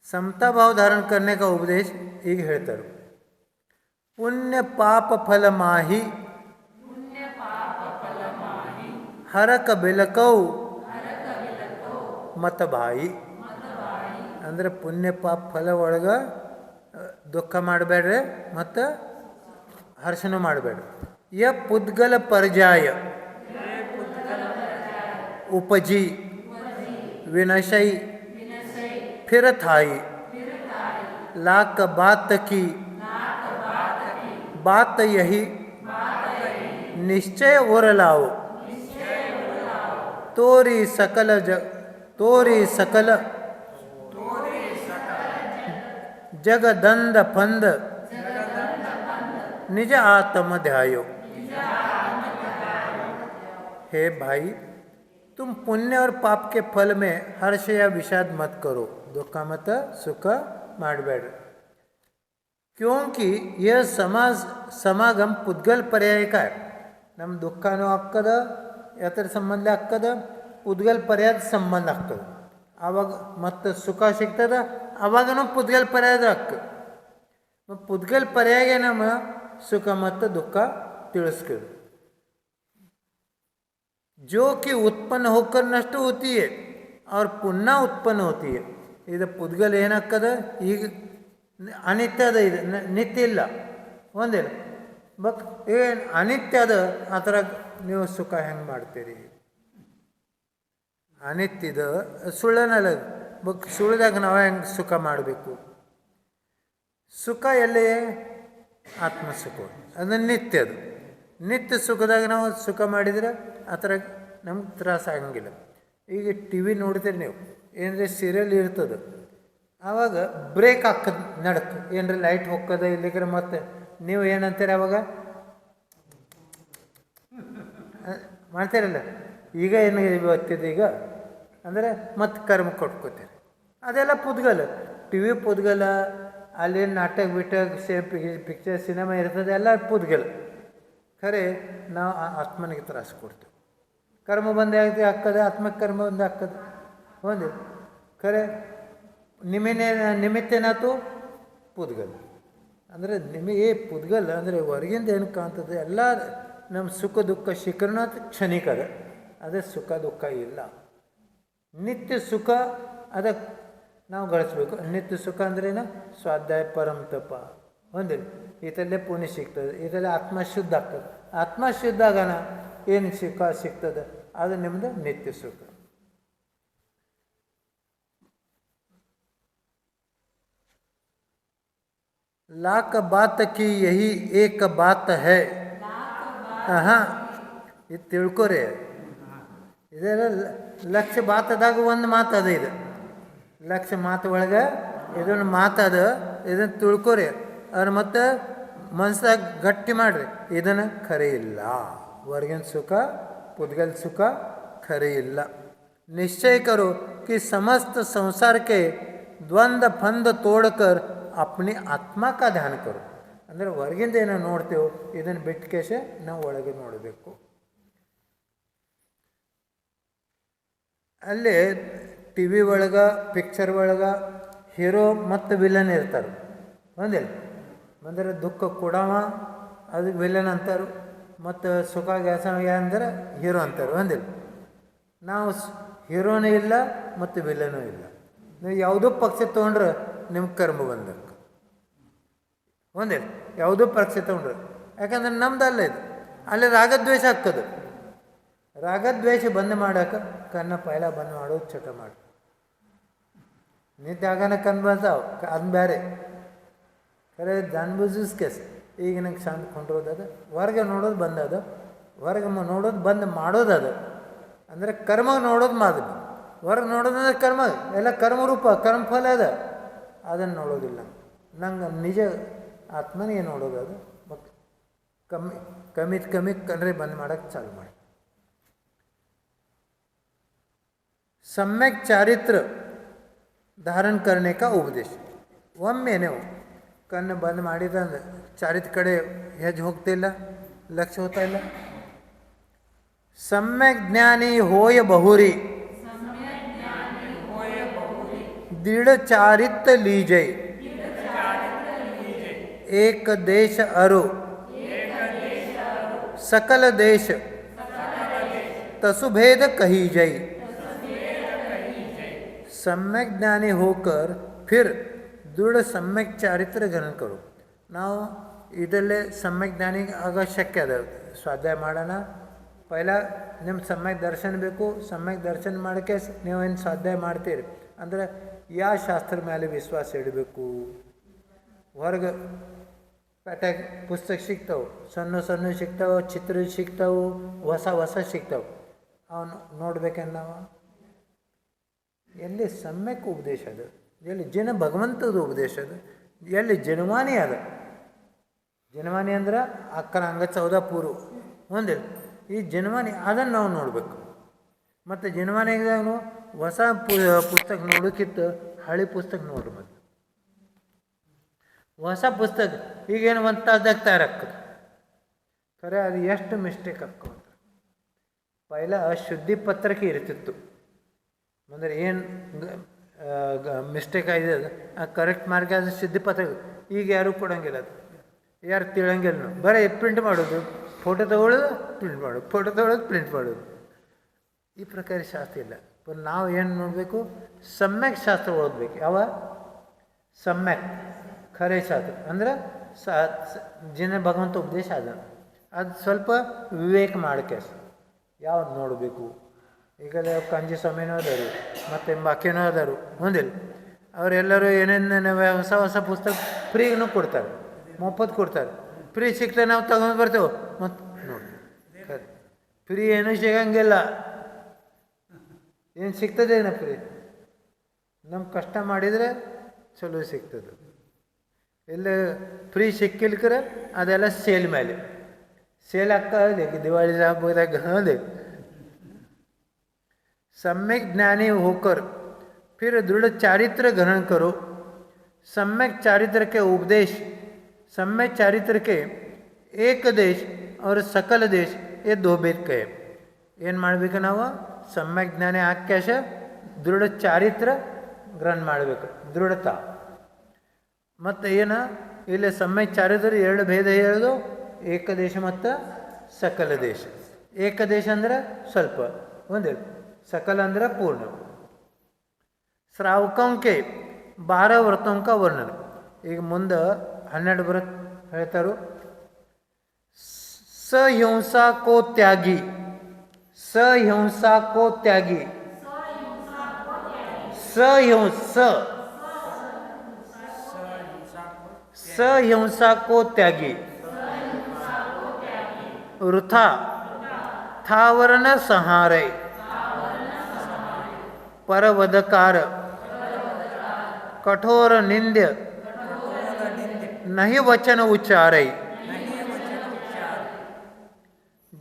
समता भाव धारण करने का उपदेश ಈಗ ಹೇಳ್ತಾರೆ. पुण्य पाप फल माही ಹರಕ ಬೆಲಕೌ ಮತ ಬಾಯಿ. ಅಂದರೆ ಪುಣ್ಯ ಪಾಪ ಫಲ ಒಳಗೆ ದುಃಖ ಮಾಡಬೇಡ್ರಿ ಮತ್ತು ಹರ್ಷನೂ ಮಾಡಬೇಡ್ರಿ. ಯ ಪುದ್ಗಲ ಪರ್ಯಾಯ उपजी विनशई फिर थाई लाक बात की बात यही निश्चय और लाओ तोरी सकल जगदंद फंद निज आत्म ध्यायो. हे भाई, तुम पुण्य और पाप के फल में हर्ष या विषाद मत करो, दुख मत सुख ಮಾಡಬೇಡ್ರಿ. क्योंकि यह समागम पुद्गल पर्याय का है. ನಮ್ಮ ದುಃಖನೂ ಆಗ್ತದ, ಯಾತ್ರ ಸಂಬಂಧ ಆಗ್ತದ, ಪುದ್ಗಲ್ ಪರ್ಯಾಯದ ಸಂಬಂಧ ಆಗ್ತದೆ. ಆವಾಗ ಮತ್ತು ಸುಖ ಸಿಗ್ತದ, ಆವಾಗನೂ ಪುದ್ಗಲ್ ಪರ್ಯಾಯದ ಆಗ್ತದೆ. ಪುದ್ಗಲ್ ಪರ್ಯಾಯ ನಮ್ಮ ಸುಖ ಮತ್ತು ದುಃಖ ತಿಳಿಸ್ತದೆ. जो कि उत्पन्न होकर नष्ट होती है और पुनः उत्पन्न होती है. ಇದು ಪುದ್ಗಲ್ ಏನಾಗ್ತದೆ, ಈಗ ಅನಿತ್ಯ ಅದ, ಇದು ನಿತ್ಯ ಇಲ್ಲ, ಒಂದಿಲ್ಲ. ಬಟ್ ಏನು ಅನಿತ್ಯ ಅದ, ಆ ಥರ ನೀವು ಸುಖ ಹೆಂಗೆ ಮಾಡ್ತೀರಿ? ಅನಿತ್ಯದ ಸುಳ್ಳನಲ್ಲ, ಬಟ್ ಸುಳ್ಳಿದಾಗ ನಾವು ಹೆಂಗೆ ಸುಖ ಮಾಡಬೇಕು? ಸುಖ ಎಲ್ಲಿ? ಆತ್ಮಸುಖ, ಅದು ನಿತ್ಯದು. ನಿತ್ಯ ಸುಖದಾಗ ನಾವು ಸುಖ ಮಾಡಿದರೆ ಆ ಥರ ನಮ್ಗೆ ತ್ರಾಸ ಆಗಂಗಿಲ್ಲ. ಈಗ ಟಿ ವಿ ನೋಡ್ತೀರಿ ನೀವು, ಏನಂದರೆ ಸೀರಿಯಲ್ ಇರ್ತದೆ, ಆವಾಗ ಬ್ರೇಕ್ ಹಾಕದು ನಡಕ್ಕೆ, ಏನರ ಲೈಟ್ ಹೋಗ್ತದ ಇಲ್ಲಿಗ್ರೆ ಮತ್ತೆ ನೀವು ಏನಂತೀರಿ ಅವಾಗ ಮಾಡ್ತೀರಲ್ಲ. ಈಗ ಏನು ಇವತ್ತಿದೆ ಈಗ ಅಂದರೆ ಮತ್ತೆ ಕರ್ಮ ಕೊಟ್ಕೋತೀರಿ. ಅದೆಲ್ಲ ಪುದ್ಗಲ, ಟಿ ವಿ ಪುದ್ಗಲ, ಅಲ್ಲಿ ನಾಟಕ ಪಿಕ್ಚರ್ ಸಿನಿಮಾ ಇರ್ತದೆ, ಎಲ್ಲ ಪುದ್ಗಲ. ಖರೆ ನಾವು ಆತ್ಮನಿಗೆ ತ್ರಾಸ ಕೊಡ್ತೀವಿ. ಕರ್ಮ ಬಂದೇ ಆಗ್ತದೆ, ಆತ್ಮಕ್ಕೆ ಕರ್ಮ ಬಂದು ಆಗ್ತದೆ, ಒಂದು ಖರೆ ನಿಮಿತ್ತೇನಾಯ್ತು ಪುದ್ಗಲ್. ಅಂದರೆ ಪುದ್ಗಲ್ ಅಂದರೆ ಹೊರಗಿಂದ ಏನು ಕಾಣ್ತದೆ ಎಲ್ಲ ನಮ್ಮ ಸುಖ ದುಃಖ ಶಿಖರಣ ಕ್ಷಣಿಕ ಅದ, ಅದೇ ಸುಖ ದುಃಖ ಇಲ್ಲ. ನಿತ್ಯ ಸುಖ ಅದಕ್ಕೆ ನಾವು ಗಳಿಸ್ಬೇಕು. ನಿತ್ಯ ಸುಖ ಅಂದ್ರೇನು? ಸ್ವಾಧ್ಯಾಯ ಪರಮ ತಪ, ಒಂದಿಲ್ಲ. ಇದರಲ್ಲೇ ಪುಣ್ಯ ಸಿಗ್ತದೆ, ಇದರಲ್ಲಿ ಆತ್ಮ ಶುದ್ಧ ಆಗ್ತದೆ. ಆತ್ಮ ಶುದ್ಧ ಆಗೋಣ ಏನು ಸುಖ ಸಿಗ್ತದೆ, ಅದು ನಿಮ್ಮದು ನಿತ್ಯ ಸುಖ. लाख बात की यही एक बात है. ಹಾಂ, ಇದು ತಿಳ್ಕೊರಿ. ಇದೆಲ್ಲ ಲಕ್ಷ ಮಾತದಾಗ ಒಂದು ಮಾತದ, ಇದು ಲಕ್ಷ ಮಾತು ಒಳಗೆ ಇದೊಂದು ಮಾತದ, ಇದನ್ನು ತಿಳ್ಕೊರಿ. ಅವ್ರು ಮತ್ತೆ ಮನಸ್ಸಾಗ ಗಟ್ಟಿ ಮಾಡಿರಿ, ಇದನ್ನು ಖರೆ ಇಲ್ಲ. ಹೊರಗಿನ ಸುಖ पुद्गल सुख खरे ಇಲ್ಲ. निश्चय करो कि समस्त संसार के द्वंद्व फंद तोड़कर अपनी आत्मा का ध्यान करो. ಅಂದರೆ ಹೊರಗಿಂದ ಏನೋ ನೋಡ್ತೇವೆ, ಇದನ್ನು ಬಿಟ್ಟು ಕೇಶೆ ನಾವು ಒಳಗೆ ನೋಡಬೇಕು. ಅಲ್ಲಿ ಟಿ ವಿ ಒಳಗೆ ಪಿಕ್ಚರ್ ಒಳಗೆ ಹೀರೋ ಮತ್ತು ವಿಲನ್ ಇರ್ತಾರೆ, ಒಂದಿಲ್ಲ. ಅಂದರೆ ದುಃಖ ಕೊಡವ ಅದು ವಿಲನ್ ಅಂತಾರೆ, ಮತ್ತು ಸುಖ ಗ್ಯಾಸವ ಅಂದರೆ ಹೀರೋ ಅಂತಾರೆ, ಒಂದಿಲ್ಲ. ನಾವು ಹೀರೋನೂ ಇಲ್ಲ ಮತ್ತು ವಿಲನೂ ಇಲ್ಲ. ನೀವು ಯಾವುದೋ ಪಕ್ಷ ತೊಗೊಂಡ್ರೆ ನಿಮ್ಗೆ ಕರ್ಮ ಬಂದಕ್ಕೆ, ಒಂದಿಲ್ಲ. ಯಾವುದೋ ಪಕ್ಷ ತೊಗೊಂಡ್ರೆ, ಯಾಕಂದ್ರೆ ನಮ್ದಲ್ಲ ಇದು. ಅಲ್ಲಿ ರಾಗದ್ವೇಷ ಹಾಕೋದು, ರಾಗದ್ವೇಷ ಬಂದ್ ಮಾಡೋಕೆ ಕನ್ನ ಪೈಲ ಬಂದ್ ಮಾಡೋದು ಚಟ ಮಾಡಿ ನಿತ್ಯ ಆಗನ ಕಣ್ ಬರ್ತಾವೆ, ಅದು ಬೇರೆ. ಖರೆ ಜಾನ್ಬೂಸ್ ಕೇಸ್. ಈಗ ನಂಗೆ ಶಾಂತ ಕೊಂಡ್ರೋದದ, ಹೊರಗೆ ನೋಡೋದು ಬಂದದ, ಹೊರಗೆ ನೋಡೋದು ಬಂದು ಮಾಡೋದದ. ಅಂದರೆ ಕರ್ಮ ನೋಡೋದು ಮಾಡೋದು, ಹೊರಗೆ ನೋಡೋದಂದ್ರೆ ಕರ್ಮ ಎಲ್ಲ ಕರ್ಮರೂಪ ಕರ್ಮಫಲ ಅದ, ಅದನ್ನು ನೋಡೋದಿಲ್ಲ. ನಂಗೆ ನಿಜ ಆತ್ಮನಿಗೆ ನೋಡೋದು, ಅದು ಕಮ್ಮಿ ಕಣ್ರೆ ಬಂದ್ ಮಾಡೋಕ್ಕೆ ಚಾಲು ಮಾಡಿ. सम्यक चारित्र धारण करने का उपदेश. ಒಮ್ಮೆನೆ ಕಣ್ಣು ಬಂದ್ ಮಾಡಿದಂದ್ರೆ ಚಾರಿತ್ರ ಕಡೆ ಹೆಜ್ಜೆ ಹೋಗ್ತಿಲ್ಲ, ಲಕ್ಷ್ಯ ಹೋಗ್ತಾ ಇಲ್ಲ. सम्यक ज्ञानी होय बहुरी दृढ़ चारित्र लीजै एक देश अरु सकल देश तसुभेद कही जय। सम्यक ज्ञानी होकर फिर दृढ़ सम्यक चारित्र ग्रहण करो। ನಾವು ಇದರಲ್ಲೇ ಸಮ್ಯಕ್ ಜ್ಞಾನಿ ಆಗ ಶಕ್ಯ ಅದ. ಸ್ವಾಧ್ಯಾಯ ಮಾಡೋಣ. ಪೈಲ ನಿಮ್ಮ ಸಮ್ಯಕ್ ದರ್ಶನ ಬೇಕು. ಸಮ್ಯಕ್ ದರ್ಶನ ಮಾಡೋಕ್ಕೆ ನೀವೇನು ಸ್ವಾಧ್ಯಾಯ ಮಾಡ್ತೀರಿ ಅಂದ್ರೆ ಯಾವ ಶಾಸ್ತ್ರ ಮೇಲೆ ವಿಶ್ವಾಸ ಇಡಬೇಕು. ಹೊರಗೆ ಪೇಟೆಗೆ ಪುಸ್ತಕ ಸಿಗ್ತಾವೆ, ಸಣ್ಣ ಸಣ್ಣ ಸಿಗ್ತಾವೆ, ಚಿತ್ರ ಸಿಗ್ತಾವೆ, ಹೊಸ ಹೊಸ ಸಿಗ್ತಾವೆ. ಅವನು ನೋಡ್ಬೇಕಂದ್ರೆ ನಾವು ಎಲ್ಲಿ ಸಮ್ಯಕ್ ಉಪದೇಶ ಅದು, ಎಲ್ಲಿ ಜನ ಭಗವಂತದ ಉಪದೇಶ ಅದು, ಎಲ್ಲಿ ಜನವಾನಿ ಅದ. ಜನವಾನಿ ಅಂದ್ರೆ ಅಕ್ಕನ ಅಂಗ 14 ಪೂರ್ವ ಒಂದಿಲ್ಲ. ಈ ಜನವಾನಿ ಅದನ್ನು ನಾವು ನೋಡಬೇಕು. ಮತ್ತು ಜನವಾನಿದಾಗ ಹೊಸ ಪುಸ್ತಕ ನೋಡೋಕ್ಕಿಂತ ಹಳೆ ಪುಸ್ತಕ ನೋಡ್ರಿ. ಮತ್ತು ಹೊಸ ಪುಸ್ತಕ ಈಗೇನು ಒಂದು ತಾಸ್ದಾಗ ತಯಾರಾಗ್ತದೆ, ಖರೆ ಅದು ಎಷ್ಟು ಮಿಸ್ಟೇಕ್ ಆಗ್ತದೆ. ಪೈಲ ಶುದ್ಧಿ ಪತ್ರಕ್ಕೆ ಇರ್ತಿತ್ತು ಅಂದರೆ ಏನು ಮಿಸ್ಟೇಕ್ ಆಗಿದೆ ಅದು ಕರೆಕ್ಟ್ ಮಾರ್ಗ ಅದು ಶುದ್ಧಿ ಪತ್ರ. ಈಗ ಯಾರೂ ಕೊಡೋಂಗಿಲ್ಲ, ಅದು ಯಾರು ತಿಳಂಗಿಲ್ಲ. ನಾವು ಬರೀ ಪ್ರಿಂಟ್ ಮಾಡೋದು, ಫೋಟೋ ತೊಗೊಳ್ಳೋದು, ಪ್ರಿಂಟ್ ಮಾಡೋದು, ಫೋಟೋ ತೊಗೊಳ್ಳೋದು, ಪ್ರಿಂಟ್ ಮಾಡೋದು. ಈ ಪ್ರಕಾರ ಶಾಸ್ತ್ರ ಇಲ್ಲ. ಬಟ್ ನಾವು ಏನು ನೋಡಬೇಕು, ಸಮ್ಯಕ್ ಶಾಸ್ತ್ರ ಓದಬೇಕು. ಯಾವ ಸಮ್ಯಕ್ ಖರೆ ಶಾಸ್ತ್ರ ಅಂದ್ರೆ ಜನ ಭಗವಂತ ಉಪದೇಶ ಅದ. ಅದು ಸ್ವಲ್ಪ ವಿವೇಕ ಮಾಡೋಕ್ಕೆ ಯಾವ್ದು ನೋಡಬೇಕು. ಈಗ ಕಂಜಿ ಸ್ವಾಮಿನೂ ಅದಾರು, ಮತ್ತು ಬಾಕಿನೂ ಅದಾರು ಹೊಂದಿಲ್ಲ. ಅವರೆಲ್ಲರೂ ಏನೇನು ಹೊಸ ಹೊಸ ಪುಸ್ತಕ ಫ್ರೀಗೂ ಕೊಡ್ತಾರೆ, ಮೊಪ್ಪತ್ತು ಕೊಡ್ತಾರೆ. ಫ್ರೀ ಸಿಕ್ತೇ ನಾವು ತಗೊಂಡು ಬರ್ತೇವೆ. ಮತ್ತು ನೋಡಿ ಖರೆ ಫ್ರೀ ಏನೂ ಸಿಗಂಗಿಲ್ಲ. ಏನು ಸಿಗ್ತದೇನ ಫ್ರೀ? ನಮ್ಮ ಕಷ್ಟ ಮಾಡಿದರೆ ಚಲೋ ಸಿಗ್ತದೆ. ಎಲ್ಲ ಫ್ರೀ ಸಿಕ್ಕಿಲ್ಕರೆ ಅದೆಲ್ಲ ಸೇಲ್ ಮೇಲೆ ಸೇಲ್ ಆಗ್ತದೆ. ದಿವಾಳಿ ಹಬ್ಬದಾಗ ಅದೇ सम्यक ज्ञानी होकर फिर दृढ़ चारित्र ग्रहण करो। सम्यक चारित्र के उपदेश, सम्यक चारित्र के एक देश और सकल देश ये दो भेद कहे. ಏನು ಮಾಡಬೇಕು ನಾವು? ಸಮ್ಯಕ್ ಜ್ಞಾನಿ ಆಕ್ಯಾಶ ದೃಢ ಚಾರಿತ್ರ ಗ್ರಹಣ ಮಾಡಬೇಕು. ದೃಢತಾ ಮತ್ತು ಏನು ಇಲ್ಲಿ ಸಮ್ಯಕ್ ಚಾರಿತ್ರ 2 ಭೇದ ಹೇಳೋದು, ಏಕದೇಶ ಮತ್ತು ಸಕಲ ದೇಶ. ಏಕದೇಶ ಅಂದ್ರೆ ಸ್ವಲ್ಪ ಒಂದಿಲ್ಲ, सकल अंदर पूर्ण. श्रावकों के 12 व्रतों का वर्णन. ಈಗ ಮುಂದೆ 12 व्रत ಹೇಳ್ತಾರು. सहिंसा को त्यागी, सहिंसा को त्यागी, सहिंसा को त्यागी, वृथा थावरण संहारे, परवदकार, कठोर निंद्य, नहीं वचन उच्चारे,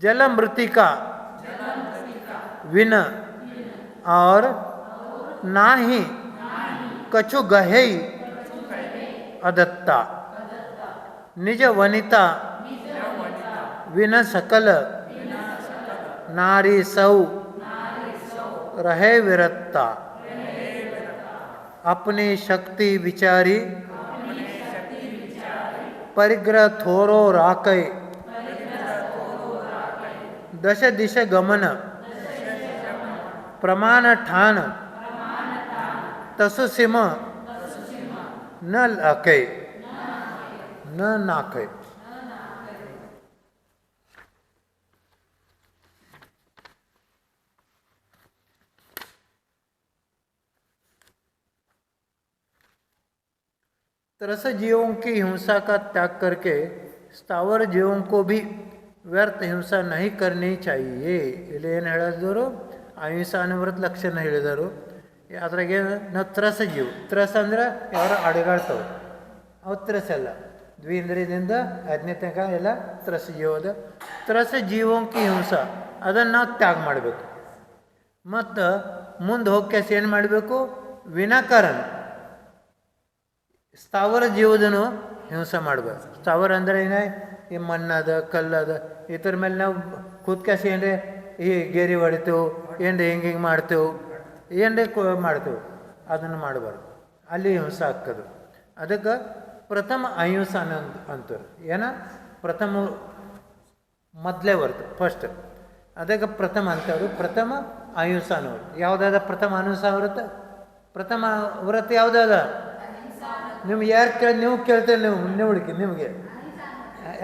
जल मृतिका विन और ना ही कछु गहे अदत्ता, निज वनिता विन सकल नारी सौ रहे विरत्ता, अपनी शक्ति विचारी परिग्रह थोरो राकै, दश दिश गमन प्रमाण ठान, तसु सिम न लाकै न नाकै. त्रस जीवों की हिंसा का त्याग करके स्थावर जीवों को भी व्यर्थ हिंसा नहीं करनी चाहिए. ಇಲ್ಲಿ ಏನು ಹೇಳಿದ್ರು, ಅಹಿಂಸಾ ಅನುವ್ರತ ಲಕ್ಷಣ ಹೇಳಿದರು. ಅದ್ರಾಗೆ ನಾವು ತ್ರಸ ಜೀವ, ತ್ರಸ ಅಂದ್ರೆ ಯಾರು ಅಡಗಾಡ್ತವೆ, ಅವು ತ್ರಸ ಅಲ್ಲ. ದ್ವಿಂದ್ರಿಯದಿಂದ 15 ತನಕ ಎಲ್ಲ ತ್ರಸ ಜೀವದ. ತ್ರಸ ಜೀವೋಂಕಿ ಹಿಂಸಾ ಅದನ್ನು ನಾವು ತ್ಯಾಗ ಮಾಡಬೇಕು. ಮತ್ತು ಮುಂದೆ ಹೋಗ್ಯಾಸ ಏನು ಮಾಡಬೇಕು? ವಿನಾಕಾರಣ ಸ್ಥಾವರ ಜೀವದನು ಹಿಂಸೆ ಮಾಡಬೇಕು. ಸ್ಥಾವರ ಅಂದರೆ ಏನೇ, ಈ ಮಣ್ಣದ ಕಲ್ಲದ ಇದ್ರ ಮೇಲೆ ನಾವು ಕೂತ್ಕಾಸ ಏನ್ರಿ ಈ ಗೆರಿ ಹೊಡಿತೇವೆ, ಏನ್ರಿ ಹಿಂಗೆ ಮಾಡ್ತೇವೆ, ಏನ್ರಿ ಮಾಡ್ತೇವೆ, ಅದನ್ನು ಮಾಡಬಾರ್ದು. ಅಲ್ಲಿ ಹಿಂಸೆ ಹಾಕೋದು. ಅದಕ್ಕೆ ಪ್ರಥಮ ಅಹಿಂಸೆ ಅಂತಾರೆ. ಏನ ಪ್ರಥಮ ಮೊದಲೇ ವರ್ತು ಫಸ್ಟ್, ಅದಕ್ಕೆ ಪ್ರಥಮ ಅಂತವ್ರು. ಪ್ರಥಮ ಅಹಿಂಸೆ ಅನ್ನೋರು ಯಾವುದಾದ ಪ್ರಥಮ ಅಹಿಂಸಾ ವ್ರತ? ಪ್ರಥಮ ವ್ರತ ಯಾವುದಾದ? ನಿಮ್ಗೆ ಯಾರು ನೀವು ಕೇಳ್ತೇವೆ, ನೀವು ಹುಡುಕಿ ನಿಮಗೆ,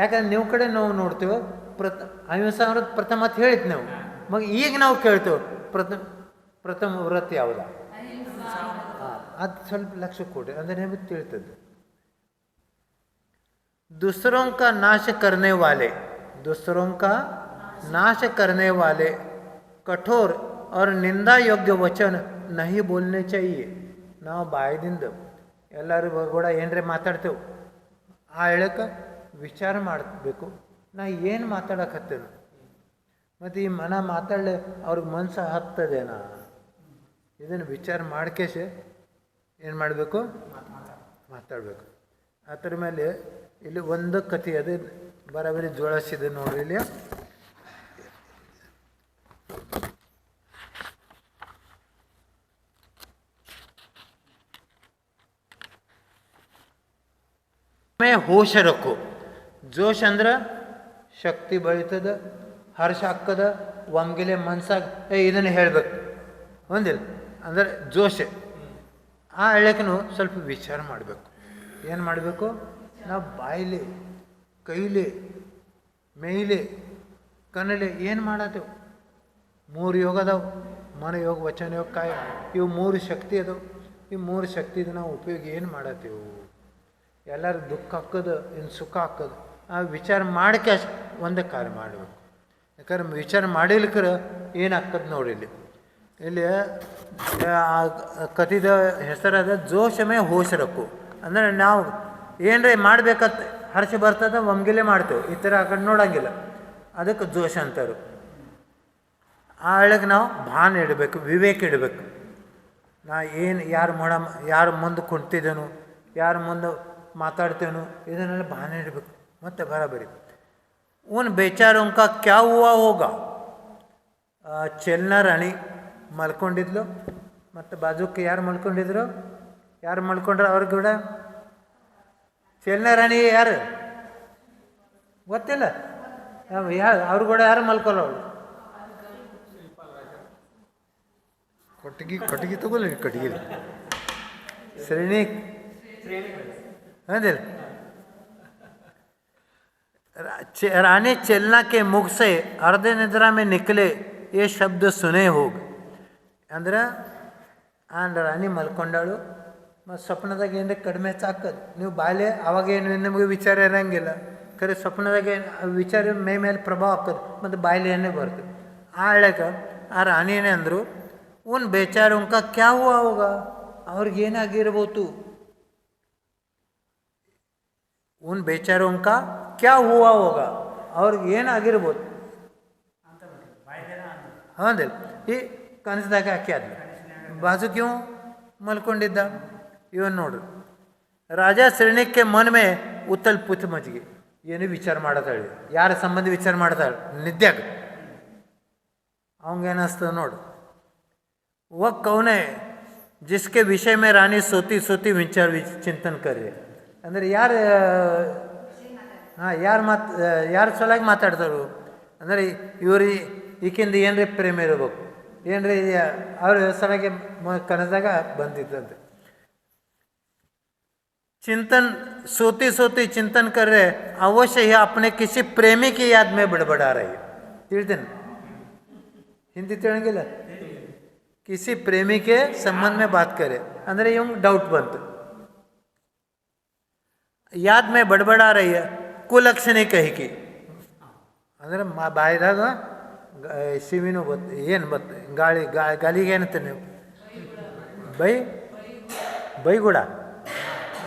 ಯಾಕಂದ್ರೆ ನೀವು ಕಡೆ ನಾವು ನೋಡ್ತೇವೆ ಅಹಿಂಸಾ ವ್ರತ ಪ್ರಥಮ ಅಂತ ಹೇಳಿತ್ತು ನಾವು. ಮಗ ಈಗ ನಾವು ಕೇಳ್ತೇವೆ ಪ್ರಥಮ ವ್ರತ ಯಾವುದ? ಹಾಂ, ಅದು ಸ್ವಲ್ಪ ಲಕ್ಷ್ಯ ಕೊಡಿ, ಅಂದರೆ ನಿಮಗೆ ತಿಳ್ತದೆ. दूसरों का नाश करने वाले, दूसरों का नाश करने वाले कठोर और निंदा योग्य वचन नहीं बोलने चाहिए. ನಾವು ಬಾಯದಿಂದ ಎಲ್ಲರೂ ಕೂಡ ಏನರೇ ಮಾತಾಡ್ತೇವೆ, ಆ ಹೇಳಕ್ಕೆ ವಿಚಾರ ಮಾಡಬೇಕು. ನಾ ಏನು ಮಾತಾಡಕತ್ತೇನೆ ಮತ್ತು ಈ ಮನ ಮಾತಾಡಲೆ ಅವ್ರಿಗೆ ಮನಸ್ಸು ಹತ್ತದೇನಾ, ಇದನ್ನು ವಿಚಾರ ಮಾಡ್ಕೇಶೆ ಏನು ಮಾಡಬೇಕು? ಮಾತಾಡಬೇಕು. ಅದರ ಮೇಲೆ ಇಲ್ಲಿ ಒಂದು ಕಥೆ ಅದು ಬರೋಬರಿ ಜೋಡಿಸಿದೆ ನೋಡ್ರಿ. ಇಲ್ಲಿ ಹೋಶ ರಕ್ಕು. ಜೋಶ್ ಅಂದ್ರೆ ಶಕ್ತಿ ಬೆಳೀತದ, ಹರ್ಷ ಹಾಕದ, ಒಮ್ಗಿಲೆ ಮನ್ಸಾಗ ಇದನ್ನು ಹೇಳಬೇಕು ಒಂದಿಲ್ಲ ಅಂದ್ರೆ ಜೋಶ್. ಆ ಹೇಳಕ್ಕೂ ಸ್ವಲ್ಪ ವಿಚಾರ ಮಾಡಬೇಕು. ಏನು ಮಾಡಬೇಕು? ನಾವು ಬಾಯಿಲೆ, ಕೈಲಿ, ಮೇಯ್ಲೆ, ಕಣ್ಣಲ್ಲಿ ಏನು ಮಾಡತ್ತೇವೆ? 3 ಯೋಗ ಅದಾವೆ: ಮನ ಯೋಗ, ವಚನ ಯೋಗ, ಕಾಯ. ಇವು 3 ಶಕ್ತಿ ಅದಾವೆ. ಈ 3 ಶಕ್ತಿದು ನಾವು ಉಪಯೋಗ ಏನು ಮಾಡತ್ತೇವೆ? ಎಲ್ಲರೂ ದುಃಖ ಹಾಕೋದು, ಇನ್ನು ಸುಖ ಹಾಕೋದು, ಆ ವಿಚಾರ ಮಾಡೋಕ್ಕೆ ಒಂದೇ ಕಾರ್ಯ ಮಾಡಬೇಕು. ಯಾಕಂದ್ರೆ ವಿಚಾರ ಮಾಡಿಲಿಕ್ಕರೆ ಏನಾಗ್ತದೆ ನೋಡಿ. ಇಲ್ಲಿ ಕಥಿದ ಹೆಸರಾದ ಜೋಶಮೇ ಹೋಶ ರಕ್ಕು. ಅಂದರೆ ನಾವು ಏನರೇ ಮಾಡ್ಬೇಕಂತ ಹರ್ಷ ಬರ್ತದೆ, ಒಮ್ಗಿಲೆ ಮಾಡ್ತೇವೆ, ಈ ಥರ ಆ ಕಡೆ ನೋಡೋಂಗಿಲ್ಲ. ಅದಕ್ಕೆ ಜೋಶ ಅಂತಾರೆ. ಆ ಒಳಗೆ ನಾವು ಭಾನ ಇಡಬೇಕು, ವಿವೇಕ ಇಡಬೇಕು. ನಾ ಏನು ಯಾರು ಮುಂದೆ ಕುಂತಿದ್ದೇನು, ಯಾರ ಮುಂದೆ ಮಾತಾಡ್ತೇನು, ಇದನ್ನೆಲ್ಲ ಭಾನ ಇಡಬೇಕು. ಮತ್ತು ಬರಾಬರಿ उन बेचारों का क्या हुआ होगा? ಚೆಲ್ನ ರಾಣಿ ಮಲ್ಕೊಂಡಿದ್ಲು, ಮತ್ತು ಬಾಜುಕ್ಕೆ ಯಾರು ಮಲ್ಕೊಂಡಿದ್ರು? ಯಾರು ಮಲ್ಕೊಂಡ್ರು ಅವ್ರ ಕೂಡ? ಚೆಲ್ನ ರಾಣಿ ಯಾರು ಗೊತ್ತಿಲ್ಲ? ಯಾರು ಅವ್ರ ಕೂಡ ಯಾರು ಮಲ್ಕೊಳ್ಳೋ? ಕೊಟ್ಟಿಗೆ ತಗೊಳ್ಳಿ, ಕಟ್ಟಿಗೆ ಶ್ರೇಣಿ ಅದಿಲ್ಲ. रानी चेलना के मुख से अर्धे निद्रा में निकले ये शब्द सुने होग. ಅಂದ್ರೆ ರಾಣಿ ಮಲ್ಕೊಂಡಾಳು, ಮತ್ತು ಸ್ವಪ್ನದಾಗ ಏನಂದ್ರೆ ಕಡಿಮೆ ಸಾಕದು. ನೀವು ಬಾಲ್ಯ ಅವಾಗೇನು ನಿಮಗೆ ವಿಚಾರ ಇರೋಂಗಿಲ್ಲ, ಖರೆ ಸ್ವಪ್ನದಾಗ ವಿಚಾರ ಮೇಲೆ ಪ್ರಭಾವ ಹಾಕೋದು, ಮತ್ತು ಬಾಲ್ಯನೇ ಬರ್ತದೆ. ಆ ಹೇಳಕ್ಕೆ ಆ ರಾಣಿನೇ ಅಂದರು, ಉನ್ ಬೇಚಾರೋಂಕ ಕ್ಯಾ ಹುವಾ ಹೋಗ, ಅವ್ರಿಗೇನಾಗಿರ್ಬೋದು? ಉನ್ ಬೇಚಾರೋಂಕ ಕ್ಯಾ ಹೂವಾ ಹೋಗ, ಅವ್ರಿಗೆ ಏನಾಗಿರ್ಬೋದು? ಹೌದಿಲ್ಲ? ಈ ಕನಸದಾಗ ಹಾಕಿ ಆದ್ಲು, ಬಾಜು ಕ್ಯೂ ಮಲ್ಕೊಂಡಿದ್ದ ಇವನ್ ನೋಡ್ರಿ. ರಾಜಾ ಶ್ರೇಣಿಕ್ಕೆ ಮನ್ಮೆ ಉತ್ತಲ್ ಪುತ್ ಮಜ್ಗೆ, ಏನು ವಿಚಾರ ಮಾಡತಾಳೆ, ಯಾರ ಸಂಬಂಧ ವಿಚಾರ ಮಾಡ್ತಾಳೆ ನಿದ್ಯಾಗ. ಅವಂಗೇನಿಸ್ತದೆ ನೋಡು. वह कौन है जिसके विषय में रानी सोती सोती विचार चिंतन कर रही? ಅಂದರೆ ಯಾರು ಯಾರು ಸಲುವಾಗಿ ಮಾತಾಡ್ತಾರು ಅಂದರೆ ಇವ್ರು ಈಕಿಂದ ಏನ್ರಿ ಪ್ರೇಮ ಇರಬೇಕು, ಏನ್ರಿ ಅವ್ರ ಸಲುವಾಗಿ ಕನಸದಾಗ ಬಂದಿದ್ದಂತೆ. चिंतन सोती सोती चिंतन कर रहे, अवश्य ही अपने किसी प्रेमी की याद में बड़बड़ा रही. ತಿಳಿತೇನೆ, ಹಿಂದಿ ತಿಳಂಗಿಲ್ಲ. किसी प्रेमी के संबंध में बात करे ಅಂದರೆ ಇವಂಗೆ ಡೌಟ್ ಬಂತು. याद में बड़बड़ा रही है, ಕುಲಕ್ಷಣಿ ಕಹಿಕಿ ಅಂದರೆ ಬಾಯಿದಾಗ ಶಿವಿನೂ ಬತ್ತು, ಏನು ಬತ್ತು, ಗಾಳಿಗೆ ಏನಂತ ನೀವು ಬೈಗುಡ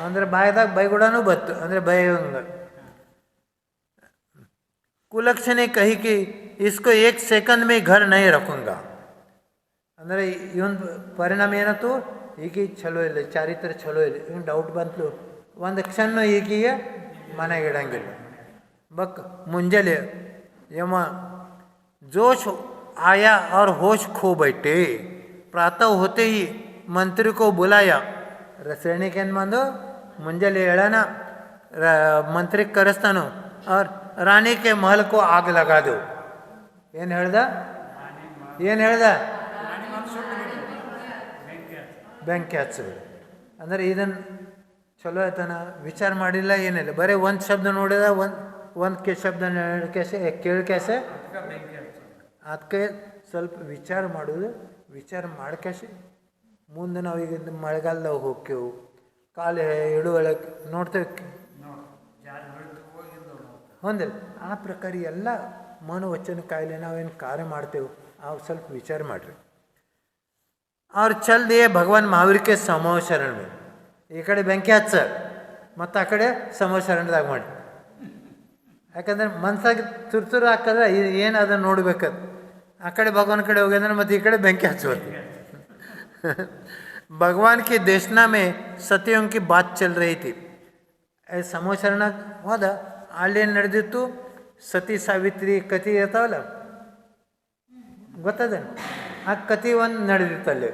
ಅಂದರೆ ಬಾಯಿದಾಗ ಬೈಗುಡನೂ ಬತ್ತು, ಅಂದರೆ ಬೈಯಂಗ. ಕುಲಕ್ಷಣಿ ಕಹಿಕಿ इसको 1 सेकंड में घर नहीं रखूँगा ಅಂದರೆ ಇವನ್ ಪರಿಣಾಮ ಏನತ್ತು, ಈಗ ಚಲೋ ಇಲ್ಲ, ಚಾರಿತ್ರ ಚಲೋ ಇಲ್ಲ, ಇವ್ನು ಡೌಟ್ ಬಂತು. ಒಂದು ಕ್ಷಣ ಈಗೀಗ ಮನೆಗೆ ಇಡಂಗಿಲ್ಲ. बक ಮುಂಜಾನೆ यम जोश आया और होश खो बैठे. प्रातः होते ही मंत्री को बुलाया ರಸೇಣಿಗೆ ಏನು ಬಂದು ಮುಂಜಾನೆ ಹೇಳೋಣ ಮಂತ್ರಿಗೆ ಕರೆಸ್ತಾನು ಅವ್ರ ರಾಣಿಗೆ ಮಹಲ್ಕೋ ಆಗ ಲಗಾದು ಏನು ಹೇಳ್ದ ಬೆಂಕಿ ಹಚ್ಚಬೇಕು. ಅಂದರೆ ಇದನ್ನು ಚಲೋ ಆಯ್ತಾನ ವಿಚಾರ ಮಾಡಿಲ್ಲ ಏನಿಲ್ಲ, ಬರೀ ಒಂದು ಶಬ್ದ ನೋಡಿದ ಒಂದು ಶಬ್ದ ಕೇಳ್ಕ್ಯಾಸೆ ಅದಕ್ಕೆ ಸ್ವಲ್ಪ ವಿಚಾರ ಮಾಡೋದು. ವಿಚಾರ ಮಾಡ್ಕ್ಯಾಸೆ ಮುಂದೆ ನಾವು ಈಗ ಮಳೆಗಾಲದಾಗ ಹೋಗ್ತೇವೆ, ಕಾಲು ಇಡುವಳಕ್ಕೆ ನೋಡ್ತೇವೆ ಹೊಂದಿಲ್ಲ. ಆ ಪ್ರಕಾರ ಎಲ್ಲ ಮನೋವಚನ ಕಾಯಿಲೆ ನಾವೇನು ಕಾರ್ಯ ಮಾಡ್ತೇವೆ ಅವು ಸ್ವಲ್ಪ ವಿಚಾರ ಮಾಡಿರಿ. ಅವ್ರ ಚಲ್ ದಿಯೇ ಭಗವಾನ್ ಮಹಾವೀರ್ ಕೆ ಸಮೂಹ ಶರಣ में ಈ ಕಡೆ ಬೆಂಕಿ ಹಚ್ಚ ಮತ್ತು ಆ ಕಡೆ ಸಮೂಹ ಶರಣದಾಗ ಮಾಡಿ. ಯಾಕಂದ್ರೆ ಮನ್ಸಾಗಿ ತುರ್ತುರು ಹಾಕಿದ್ರೆ ಏನು ಅದನ್ನು ನೋಡ್ಬೇಕದು. ಆ ಕಡೆ ಭಗವಾನ್ ಕಡೆ ಹೋಗಿದ್ರೆ ಮತ್ತು ಈ ಕಡೆ ಬೆಂಕಿ ಹಚ್ಚಬೇಕು. भगवान की देशना में सतियों की बात चल रही थी. ಸಮೂಹ ಶರಣ ಹೋದ, ಅಲ್ಲೇನು ನಡೆದಿತ್ತು, ಸತಿ ಸಾವಿತ್ರಿ ಕಥೆ ಇರ್ತಾವಲ್ಲ ಗೊತ್ತದ, ಆ ಕಥೆ ಒಂದು ನಡೆದಿತ್ತು ಅಲ್ಲಿ.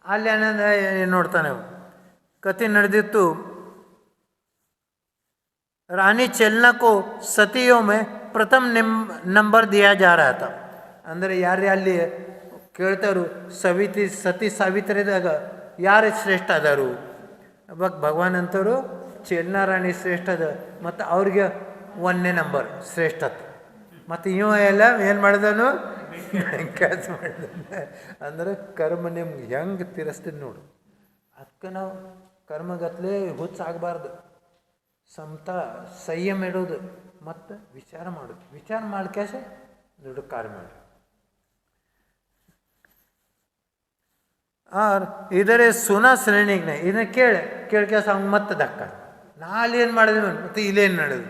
ಅಲ್ಲಿ ಏನಂದ್ರೆ ನೋಡ್ತಾನೆ ಕಥೆ ನಡೆದಿತ್ತು. रानी चेलना को सतियों में प्रथम नंबर दिया जा रहा था. ಅಂದರೆ ಯಾರೇ ಅಲ್ಲಿ ಕೇಳ್ತಾರು ಸತಿ ಸಾವಿತ್ರಿದಾಗ ಯಾರು ಶ್ರೇಷ್ಠ ಅದಾರು, ಅವಾಗ ಭಗವಾನ್ ಅಂತವರು ಚೇಲ್ನಾ ರಾಣಿ ಶ್ರೇಷ್ಠ ಅದ ಮತ್ತು ಅವ್ರಿಗೆ 1ನೇ ನಂಬರ್ ಶ್ರೇಷ್ಠತೆ. ಮತ್ತು ಇವ ಎಲ್ಲ ಏನು ಮಾಡಿದನು ಕ್ಯಾಚ್ ಮಾಡಿದ. ಅಂದ್ರೆ ಕರ್ಮ ನಿಮ್ಗೆ ಹೆಂಗೆ ತಿರ್ಸ್ತೀನಿ ನೋಡು. ಅದಕ್ಕೆ ನಾವು ಕರ್ಮಗತ್ಲೆ ಹುಚ್ಚಾಗಬಾರ್ದು, ಸಂಯಮ ಇಡೋದು ಮತ್ತು ವಿಚಾರ ಮಾಡೋದು. ವಿಚಾರ ಮಾಡ್ಕ್ಯಾಸ ದೊಡ್ಡ ಕಾರ್ಯ ಮಾಡಿ. ಇದರೇ ಸುನಾ ಶ್ರೇಣಿಗೆ ಇದನ್ನ ಕೇಳ್ಕ್ಯಾಸ ಅವ್ನು ಮತ್ತೆ ದಕ್ಕ ನಾ ಅಲ್ಲಿ ಏನು ಮಾಡಿದ್ವಿ ಮತ್ತು ಇಲ್ಲೇನು ನಡೆದು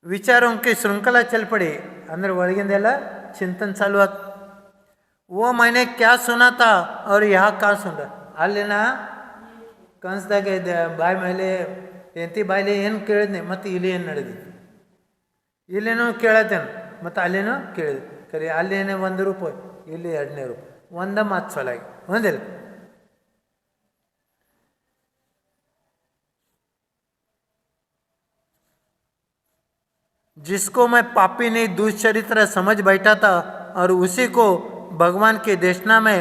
विचारों की श्रृंखला चल पड़ी. अंदर ಒಳಗಿಂದೆಲ್ಲ ಚಿಂತನೆ ಚಾಲು ಆಯ್ತು. वो मैंने क्या सुना था और यहाँ क्या सुन. ಅಲ್ಲಿನ ಕನಸ್ದಾಗ ಬಾಯಿ ಮೇಲೆ ಎಂತಿ ಬಾಯಲ್ಲಿ ಏನು ಕೇಳಿದ್ನಿ ಮತ್ತು ಇಲ್ಲಿ ಏನು ನಡೆದಿತ್ತು, ಇಲ್ಲೇನೋ ಕೇಳತ್ತೇನೆ ಮತ್ತು ಅಲ್ಲೇನೋ ಕೇಳಿದೆ. ಕರಿ ಅಲ್ಲೇನೇ 1 ರೂಪಾಯಿ, ಇಲ್ಲಿ 2 ರೂಪಾಯಿ, ಒಂದ ಮಾತು ಸೊಲಾಗಿ ಒಂದಿಲ್ಲ. जिसको मैं पापी नहीं दुष्चरित्र समझ बैठा था और उसी को भगवान की देशना में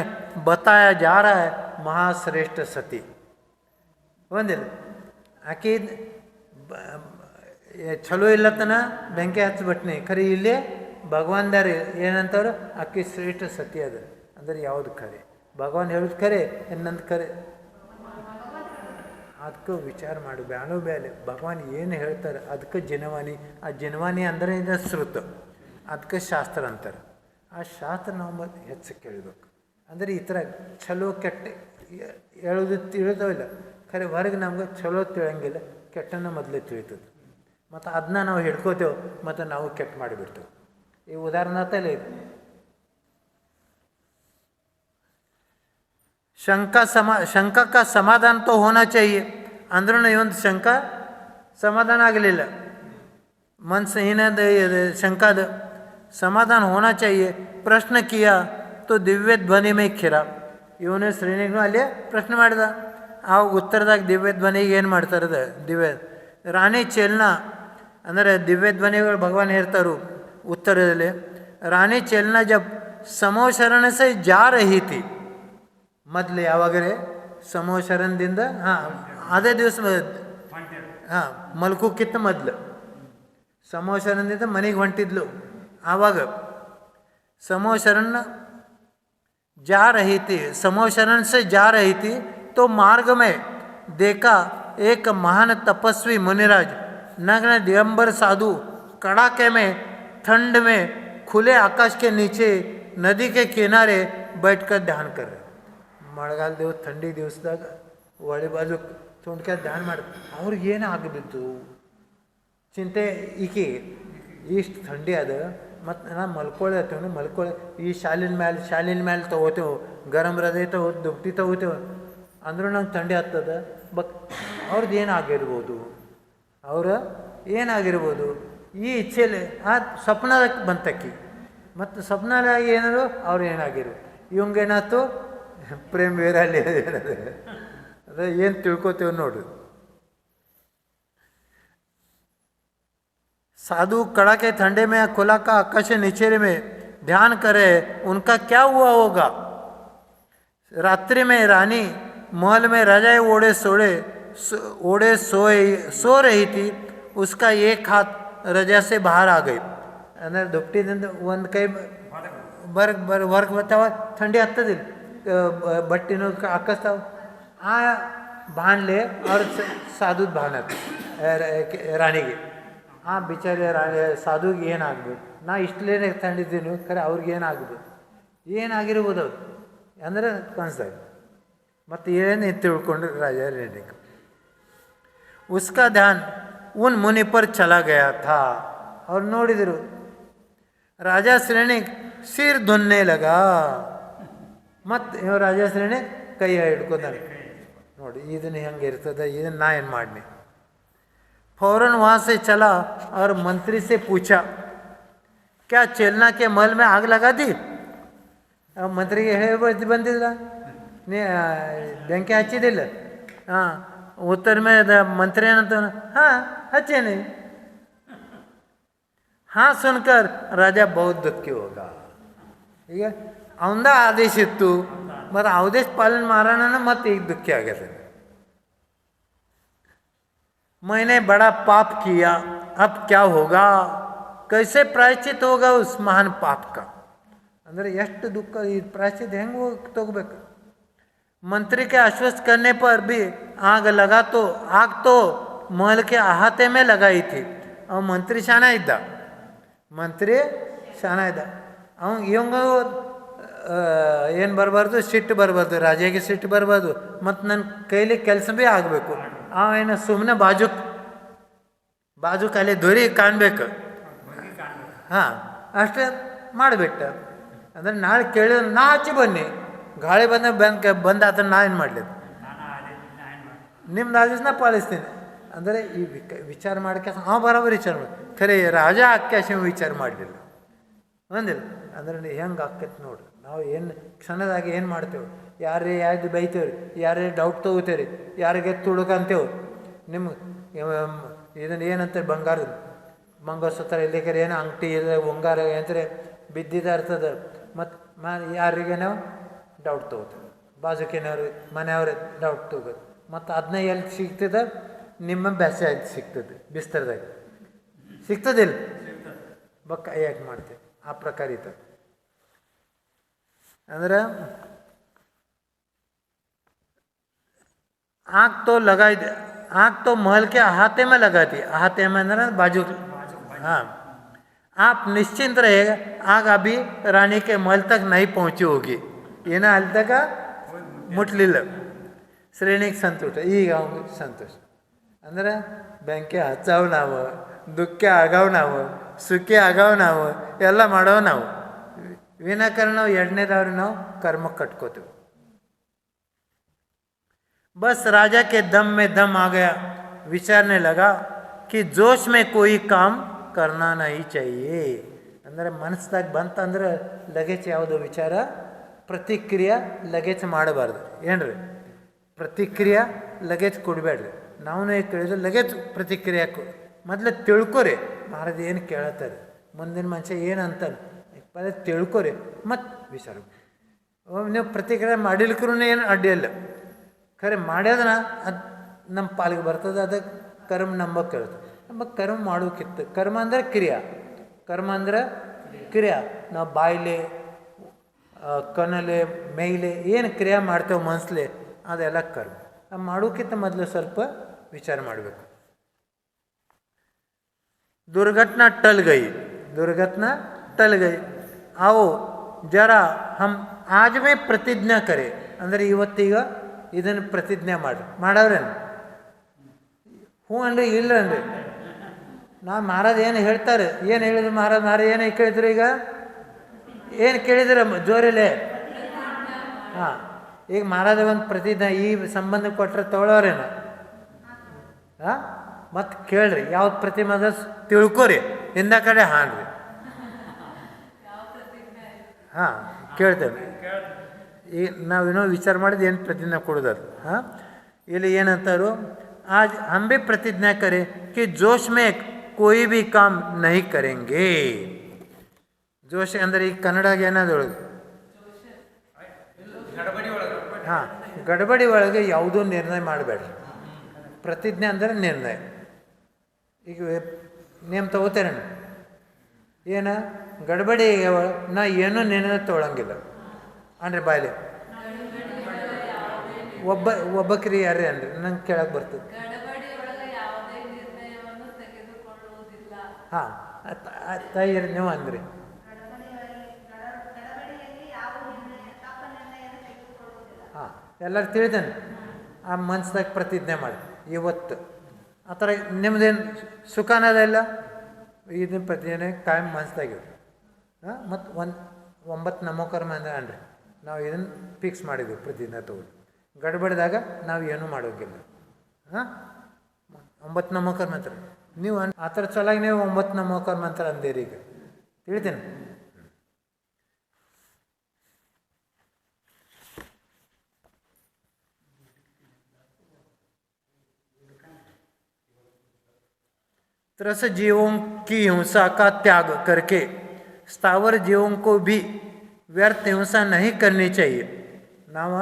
बताया जा रहा है महाश्रेष्ठ सती. ಒಂದಿಲ್ಲ ಆಕೆ ಚಲೋ ಇಲ್ಲತನ ಬೆಂಕಿ ಹಚ್ಬಿಟ್ನಿ, ಖರೆ ಇಲ್ಲಿ ಭಗವಾನ್ದಾರಿ ಏನಂತವ್ರು ಆಕೆ ಶ್ರೇಷ್ಠ ಸತಿ ಅದ. ಅಂದ್ರೆ ಯಾವುದು ಖರೆ, ಭಗವಾನ್ ಹೇಳೋದು ಖರೆ ಇನ್ನೊಂದು ಖರೆ. ಅದಕ್ಕೆ ವಿಚಾರ ಮಾಡಿ ಬ್ಯಾನೋ ಬ್ಯಾಲೆ ಭಗವಾನ್ ಏನು ಹೇಳ್ತಾರೆ ಅದಕ್ಕೆ ಜಿನವಾನಿ. ಆ ಜಿನವಾನಿ ಅಂದರೆ ಇದು ಶ್ರುತ, ಅದಕ್ಕೆ ಶಾಸ್ತ್ರ ಅಂತಾರೆ. ಆ ಶಾಸ್ತ್ರ ನಾವು ಹೆಚ್ಚು ಕೇಳಬೇಕು. ಅಂದರೆ ಈ ಥರ ಚಲೋ ಕೆಟ್ಟ ಹೇಳೋದು ತಿಳಿದವಿಲ್ಲ, ಖರೆ ಹೊರಗೆ ನಮ್ಗೆ ಚಲೋ ತಿಳಿಯಂಗಿಲ್ಲ, ಕೆಟ್ಟನ ಮೊದಲೇ ತಿಳಿತದೆ. ಮತ್ತು ಅದನ್ನ ನಾವು ಹಿಡ್ಕೋತೇವೆ ಮತ್ತು ನಾವು ಕೆಟ್ಟ ಮಾಡಿಬಿಡ್ತೇವೆ. ಈ ಉದಾಹರಣೆ ಆತಲ್ಲ ಇದು. ಶಂಕಾ का समाधान तो होना चाहिए. ಅಂದ್ರೂ ಒಂದು ಶಂಕಾ ಸಮಾಧಾನ ಆಗಲಿಲ್ಲ, ಮನಸ್ಸು ಏನದ ಶಂಕಾದ ಸಮಾಧಾನ ಹೋನಾ चाहिए. ಪ್ರಶ್ನ ಕಿಯಾ तो ದಿವ್ಯ ಧ್ವನಿ ಮೇ ಖಿರಾ. ಇವನು ಶ್ರೇಣಿಗೂ ಅಲ್ಲಿ ಪ್ರಶ್ನೆ ಮಾಡಿದ. ಆವಾಗ ಉತ್ತರದಾಗ ದಿವ್ಯ ಧ್ವನಿಗೆ ಏನು ಮಾಡ್ತಾರದ ದಿವ್ಯ ರಾಣಿ ಚೇಲ್ನಾ ಅಂದರೆ ದಿವ್ಯ ಧ್ವನಿಗಳು ಭಗವಾನ್ ಹೇಳ್ತಾರು ಉತ್ತರದಲ್ಲಿ. ರಾಣಿ ಚೇಲ್ನಾ ಜಬ್ ಸಮೂಹ ಶರಣ ಸೆ ಜಾ ರಹಿ ಥಿ. ಮೊದಲು ಯಾವಾಗರೇ ಸಮೂಹ ಶರಣದಿಂದ ಅದೇ ದಿವಸ ಮಲ್ಕೋಕ್ಕಿಂತ ಮೊದಲು ಸಮೂಹ ಶರಣದಿಂದ ಮನೆಗೆ ಹೊಂಟಿದ್ಲು. ಆವಾಗ ಸಮೂಹ ಶರಣ जा रही थी, समूह शरण से जा रही थी तो मार्ग में देखा एक महान तपस्वी मुनिराज नग्न दिगंबर साधु कड़ाके में ठंड में खुले आकाश के नीचे नदी के किनारे बैठकर ध्यान कर रहे. ಮಳೆಗಾಲ ಥಂಡಿ ದಿವಸದಾಗ ಒಳ್ಳೆ ಬಾಜು ತುಂಡ್ಕ ಧ್ಯಾನ ಮಾಡ್ತಾರೆ. ಅವ್ರಿಗೆ ಏನು ಆಗಿಬಿತ್ತು ಚಿಂತೆ, ಈಕೆ ಇಷ್ಟು ಥಂಡಿ ಅದ ಮತ್ತು ನಾನು ಮಲ್ಕೊಳ್ಳಿ ಈ ಶಾಲಿನ ಮೇಲೆ ತೊಗೋತೇವೆ, ಗರಂ ಹೃದಯ ದುಪ್ಟಿ ತೊಗೋತೇವೆ ಅಂದ್ರೂ ನಂಗೆ ಥಂಡಿ ಆಗ್ತದ. ಅವ್ರದ್ದು ಏನಾಗಿರ್ಬೋದು, ಏನಾಗಿರ್ಬೋದು ಈ ಇಚ್ಛೆಲಿ ಆ ಸ್ವಪ್ನಕ್ಕೆ ಬಂತಕ್ಕಿ ಮತ್ತು ಸ್ವಪ್ನದಾಗ ಏನಾದ್ರು ಅವ್ರು ಏನಾಗಿರು ಇವಂಗೇನಾಯ್ತು ಪ್ರೇಮ್ ಬೇರೆ ಅಲ್ಲಿ ಅದೇ ಏನು ತಿಳ್ಕೊತೇವೆ ನೋಡ್ರಿ. साधु कड़ाके ठंडे में खुला का आकाश नीचे में ध्यान करे उनका क्या हुआ होगा. रात्रि में रानी महल में रजाई ओढ़े सो रही थी. उसका एक हाथ रजा से बाहर आ गई. ಅಂದರೆ ದುಪ್ಪಟಿದಿಂದ ಒಂದು ಕೈ ಹೊರಗೆ ಬರ್ತಾವ, ಥಂಡಿ ಹತ್ತದಿಲ್ಲ, ಬಟ್ಟಿನೂ ಹಾಕಿಸ್ತಾವ. ಆ ಬಾಣಲೆ ಅವ್ರ ಸಾಧುದ ಬಾಣತ್ ರಾಣಿಗೆ. ಆ ಬಿಚಾರಿ ರಾಣಿ ಸಾಧುಗೆ ಏನಾಗ್ಬೇಕು, ನಾ ಇಷ್ಟಲೇನೆ ತಂಡಿದ್ದೀನಿ ಖರೆ ಅವ್ರಿಗೆ ಏನಾಗ್ಬೇಕು, ಏನಾಗಿರ್ಬೋದು ಅವ್ರು ಅಂದರೆ ಕನ್ಸ್ದಾಗ. ಮತ್ತು ಏನು ತಿಳ್ಕೊಂಡ್ರು ರಾಜ ರೆಡ್ಡಿ. ಉಸ್ಕಾ ಧ್ಯಾನ್ ಉನ್ ಮುನಿ ಪರ್ ಚಲಾ ಗಯಾ ಥಾ. ಅವ್ರು ನೋಡಿದರು ರಾಜಾ ಶ್ರೇಣಿ ಸಿರ್ ಧುನ್ನೆ ಲಗಾ. ಮತ್ತು ಇವ ರಾಜಾ ಶ್ರೇಣಿ ಕೈ ಹಿಡ್ಕೋತಾನೆ. ನೋಡಿ ಇದನ್ನು ಹೆಂಗೆ ಇರ್ತದೆ, ಇದನ್ನು ನಾ ಏನು ಮಾಡಲಿ. फौरन वहाँ से चला और मंत्री से पूछा क्या चेलना के महल में आग लगा दी. ಮಂತ್ರಿಗೆ ಬಂದಿಲ್ಲ, ನೀ ಬೆಂಕಿ ಹಚ್ಚಿದಿಲ್ಲ. ಹಾಂ ಉತ್ತರ ಮೇಲೆ ಮಂತ್ರಿ ಏನಂತ, ಹಾಂ ಹಚ್ಚೇನಿ. ಹಾಂ ಸುನ್ಕರ್ ರಾಜ ಬಹುತ್ ದುಃಖಿ ಹೋಗ. ಈಗ ಅವಂದ ಆದೇಶ ಇತ್ತು, ಮತ್ತು ಆದೇಶ ಪಾಲನೆ ಮಾಡೋಣ, ಮತ್ತು ಈಗ ದುಃಖಿ ಆಗ್ಯದ. मैंने बड़ा पाप किया, अब क्या होगा, कैसे प्रायश्चित होगा उस महान पाप का. ಅಂದರೆ ಎಷ್ಟು ದುಃಖ, ಈ ಪ್ರಾಯಶ್ಚಿತ್ ಹೆಂಗೆ ತಗೋಬೇಕು. मंत्री के आश्वस्त करने पर भी आग लगा तो आग तो महल के अहाते में लगाई थी. ಅವ ಮಂತ್ರಿ ಶಾಣ ಇದ್ದ, ಅವ ಇವಂಗ ಏನು ಬರಬಾರ್ದು, ಸಿಟ್ಟು ಬರಬಾರ್ದು, ರಾಜಾಗೆ ಸಿಟ್ಟು ಬರಬಾರ್ದು, ಮತ್ತು ನನ್ನ ಕೈಲಿ ಕೆಲಸ ಭೀ ಆಗಬೇಕು. ಅವೇನು ಸುಮ್ಮನೆ ಬಾಜು ಕಾಲಿ ದೊರಿ ಕಾಣಬೇಕು, ಹಾಂ ಅಷ್ಟೇ ಮಾಡಿಬಿಟ್ಟ. ಅಂದರೆ ನಾಳೆ ಕೇಳಿದ್ರೆ ನಾ ಹಚ್ಚಿ ಬನ್ನಿ, ಗಾಳಿ ಬಂದಾತ ನಾ ಏನು ಮಾಡಲಿ, ನಿಮ್ದು ಆದೇಶ ನಾ ಪಾಲಿಸ್ತೀನಿ. ಅಂದರೆ ಈ ವಿಚಾರ ಮಾಡ್ಕೆ ಬರೋಬ್ಬರಿ ವಿಚಾರ ಮಾಡಿ, ಖರೆ ರಾಜ ಆಕ್ಯಾಶ ವಿಚಾರ ಮಾಡಲಿಲ್ಲ ಒಂದಿಲ್ಲ. ಅಂದ್ರೆ ಹೆಂಗೆ ಆಕೈತಿ ನೋಡ್ರಿ. ನಾವು ಏನು ಕ್ಷಣದಾಗಿ ಏನು ಮಾಡ್ತೇವೆ, ಯಾರೇ ಯಾವ್ದು ಬೈತೇವೆ ರೀ, ಯಾರೇ ಡೌಟ್ ತೊಗೋತೇವೆ ರೀ, ಯಾರಿಗೆ ತುಡುಕಂತೇವೆ. ನಿಮ್ಗೆ ಇದನ್ನು ಏನಂತಾರೆ, ಮಂಗಸೂತ್ರ ಇಲ್ಲಿಕರೆ ಏನು ಅಂಗಡಿ ಇಲ್ಲ ಒಂಗಾರ ಏನಂತಾರೆ ಬಿದ್ದಿದ್ದ ಇರ್ತದೆ. ಮತ್ತು ಯಾರಿಗೆ ನಾವು ಡೌಟ್ ತೊಗೋತೇವೆ, ಬಾಜುಕಿನವ್ರು ಮನೆಯವ್ರೆ ಡೌಟ್ ತೊಗೋದು. ಮತ್ತು ಅದನ್ನ ಎಲ್ಲಿ ಸಿಗ್ತದೆ, ನಿಮ್ಮ ಬ್ಯಾಸೆ ಆಗಿ ಸಿಗ್ತದೆ, ಬಿಸ್ತರದಾಗ ಸಿಗ್ತದಿಲ್ಲ, ಬಕ್ಕ ಯಾಕೆ ಮಾಡ್ತೇವೆ. ಆ ಪ್ರಕಾರ ಇತ್ತು. ಅಂದ್ರೆ आग तो लगाई, आग तो महल के अहाते में लगाती, अहाते में अंदर बाजू. हाँ, आप निश्चिंत रहेगा, आग अभी रानी के महल तक नहीं पहुंची होगी. ಏನ ಅಲ್ಲಿ ತನಕ ಮುಟ್ಲಿಲ್ಲ. ಶ್ರೇಣಿಗೆ ಸಂತೋಷ, ಈಗ ಅವ್ನಿಗೆ ಸಂತೋಷ. ಅಂದ್ರೆ ಬೆಂಕಿ ಹಚ್ಚಾವು ನಾವು, ದುಃಖ ಆಗವು ನಾವು, ಸುಖಿ ಆಗವು ನಾವು, ಎಲ್ಲ ಮಾಡವು ನಾವು. ವಿನಾಕಾರಣ ನಾವು ಎರಡನೇದವ್ರಿಗೆ ನಾವು ಕರ್ಮ ಕಟ್ಕೋತೀವಿ. बस राजा के दम में दम आ गया. विचारने लगा कि जोश में कोई काम करना नहीं चाहिए. ಅಂದರೆ ಮನಸ್ಸಾಗ ಬಂತಂದ್ರೆ ಲಗೇಜ್ ಯಾವುದೋ ವಿಚಾರ ಪ್ರತಿಕ್ರಿಯೆ ಲಗೇಜ್ ಮಾಡಬಾರ್ದು. ಏನ್ರಿ, ಪ್ರತಿಕ್ರಿಯೆ ಲಗೇಜ್ ಕೊಡಬೇಡ್ರಿ. ನಾವು ಕೇಳಿದ್ರೆ ಲಗೇಜ್ ಪ್ರತಿಕ್ರಿಯೆ ಮೊದಲು ತಿಳ್ಕೊರಿ, ಮಹಾರಾಜ ಏನು ಕೇಳತ್ತಾರೆ, ಮುಂದಿನ ಮನುಷ್ಯ ಏನು ಅಂತಾನೆ ಪದೇ ತಿಳ್ಕೊರಿ, ಮತ್ತು ವಿಚಾರ. ನೀವು ಪ್ರತಿಕ್ರಿಯೆ ಮಾಡಿಲ್ಕ್ರೂ ಏನು ಅಡ್ಡಿಯಲ್ಲ, ಖರೆ ಮಾಡ್ಯದನ ಅದು ನಮ್ಮ ಪಾಲಿಗೆ ಬರ್ತದೆ. ಅದಕ್ಕೆ ಕರ್ಮ ನಂಬಕ್ಕೆ ಕೇಳ್ತದೆ. ನಮಗೆ ಕರ್ಮ ಮಾಡೋಕ್ಕಿತ್ತು. ಕರ್ಮ ಅಂದ್ರೆ ಕ್ರಿಯಾ, ಕರ್ಮ ಅಂದ್ರೆ ಕ್ರಿಯಾ. ನಾವು ಬಾಯಿಲೆ ಕಣ್ಣಲೆ ಮೈಲೆ ಏನು ಕ್ರಿಯೆ ಮಾಡ್ತೇವೆ ಮನಸ್ಲೆ, ಅದೆಲ್ಲ ಕರ್ಮ. ನಾವು ಮಾಡೋಕ್ಕಿಂತ ಮೊದಲು ಸ್ವಲ್ಪ ವಿಚಾರ ಮಾಡಬೇಕು. दुर्घटना टल गई. आओ जरा हम आज में प्रतिज्ञा करें. ಅಂದರೆ ಇವತ್ತೀಗ ಇದನ್ನು ಪ್ರತಿಜ್ಞೆ ಮಾಡವ್ರೇನು? ಹ್ಞೂ ಅನ್ರಿ, ಇಲ್ಲ ಅನ್ರಿ. ಮಹಾರಾಜ್ ಏನು ಹೇಳ್ತಾರೆ, ಏನು ಹೇಳಿದ್ರು ಮಹಾರಾಜ್ ಏನು ಕೇಳಿದ್ರು, ಈಗ ಏನು ಕೇಳಿದ್ರೆ ಜೋರಿಲೆ. ಹಾಂ, ಈಗ ಮಹಾರಾಜ ಒಂದು ಪ್ರತಿಜ್ಞೆ ಈ ಸಂಬಂಧ ಕೊಟ್ಟರೆ ತೊಗೊಳೋರೇನು? ಹಾಂ, ಮತ್ತು ಕೇಳ್ರಿ ಯಾವ್ದು ಪ್ರತಿಮದ ತಿಳ್ಕೊರಿ, ಹಿಂದ ಕಡೆ ಹಾನ್ರಿ. ಹಾಂ ಕೇಳ್ತೇವೆ. ಈ ನಾವೇನೋ ವಿಚಾರ ಮಾಡಿದ ಏನು ಪ್ರತಿಜ್ಞೆ ಕೊಡೋದು ಹಾಂ. ಇಲ್ಲಿ ಏನಂತಾರು, आज हम भी प्रतिज्ञा करें कि जोश में कोई भी काम नहीं करेंगे. ಜೋಶ್ ಅಂದರೆ ಈ ಕನ್ನಡಾಗ ಏನಾದೊಳಗೆ ಹಾಂ, ಗಡಬಡಿ ಒಳಗೆ ಯಾವುದೋ ನಿರ್ಣಯ ಮಾಡಬೇಡ್ರಿ. ಪ್ರತಿಜ್ಞೆ ಅಂದರೆ ನಿರ್ಣಯ. ಈಗ ನೇಮ್ ತಗೋತೇನೆ ಏನು ಗಡಬಡಿ ನಾ ಏನೂ ನಿರ್ಣಯ ತೊಗೊಳಂಗಿಲ್ಲ ಅಂದರೆ ಬಾಯ್ಲಿ ಒಬ್ಬಕ್ರಿ ಯಾರೇ ಅನ್ರಿ ನಂಗೆ ಕೇಳಕ್ಕೆ ಬರ್ತದೆ. ಹಾಂ ತಾಯಿಯರು ನೀವು ಅಂದ್ರಿ ಹಾಂ ಎಲ್ಲರೂ ತಿಳಿದೇನೆ. ಆ ಮನ್ಸ್ದಾಗ ಪ್ರತಿಜ್ಞೆ ಮಾಡಿ ಇವತ್ತು ಆ ಥರ ನಿಮ್ದೇನು ಸುಖ ಅನ್ನೋದಿಲ್ಲ, ಇದನ್ನ ಪ್ರತಿಜ್ಞೆ ಕಾಯಂ ಮನ್ಸ್ದಾಗಿವ್ರಿ. ಹಾಂ ಮತ್ತು 9 ನಮೋಕರ್ಮ ಅಂದ್ರೆ ಅನ್ರಿ ನಾವು ಇದನ್ನು ಫಿಕ್ಸ್ ಮಾಡಿದ್ವಿ ಪ್ರತಿಜ್ಞೆ ತಗೊಂಡು. ಗಡ್ಬಡಿದಾಗ ನಾವು ಏನೂ ಮಾಡೋಂಗಿಲ್ಲ. ಹಾಂ 9 ನಮೋಕರ್ಮ ಅಂತಾರೆ ನೀವು ಆ ಥರ ಚಲಾಗಿ ನೀವು 9 ನಮೋಕರ್ಮ ಅಂತಾರೆ ಅಂದೇರಿ. ಈಗ ತಿಳಿತೀನಿ. त्रस जीवों की हिंसा का त्याग करके स्थावर जीवों को भी व्यर्थ हिंसा नहीं करनी चाहिए. ನಾವು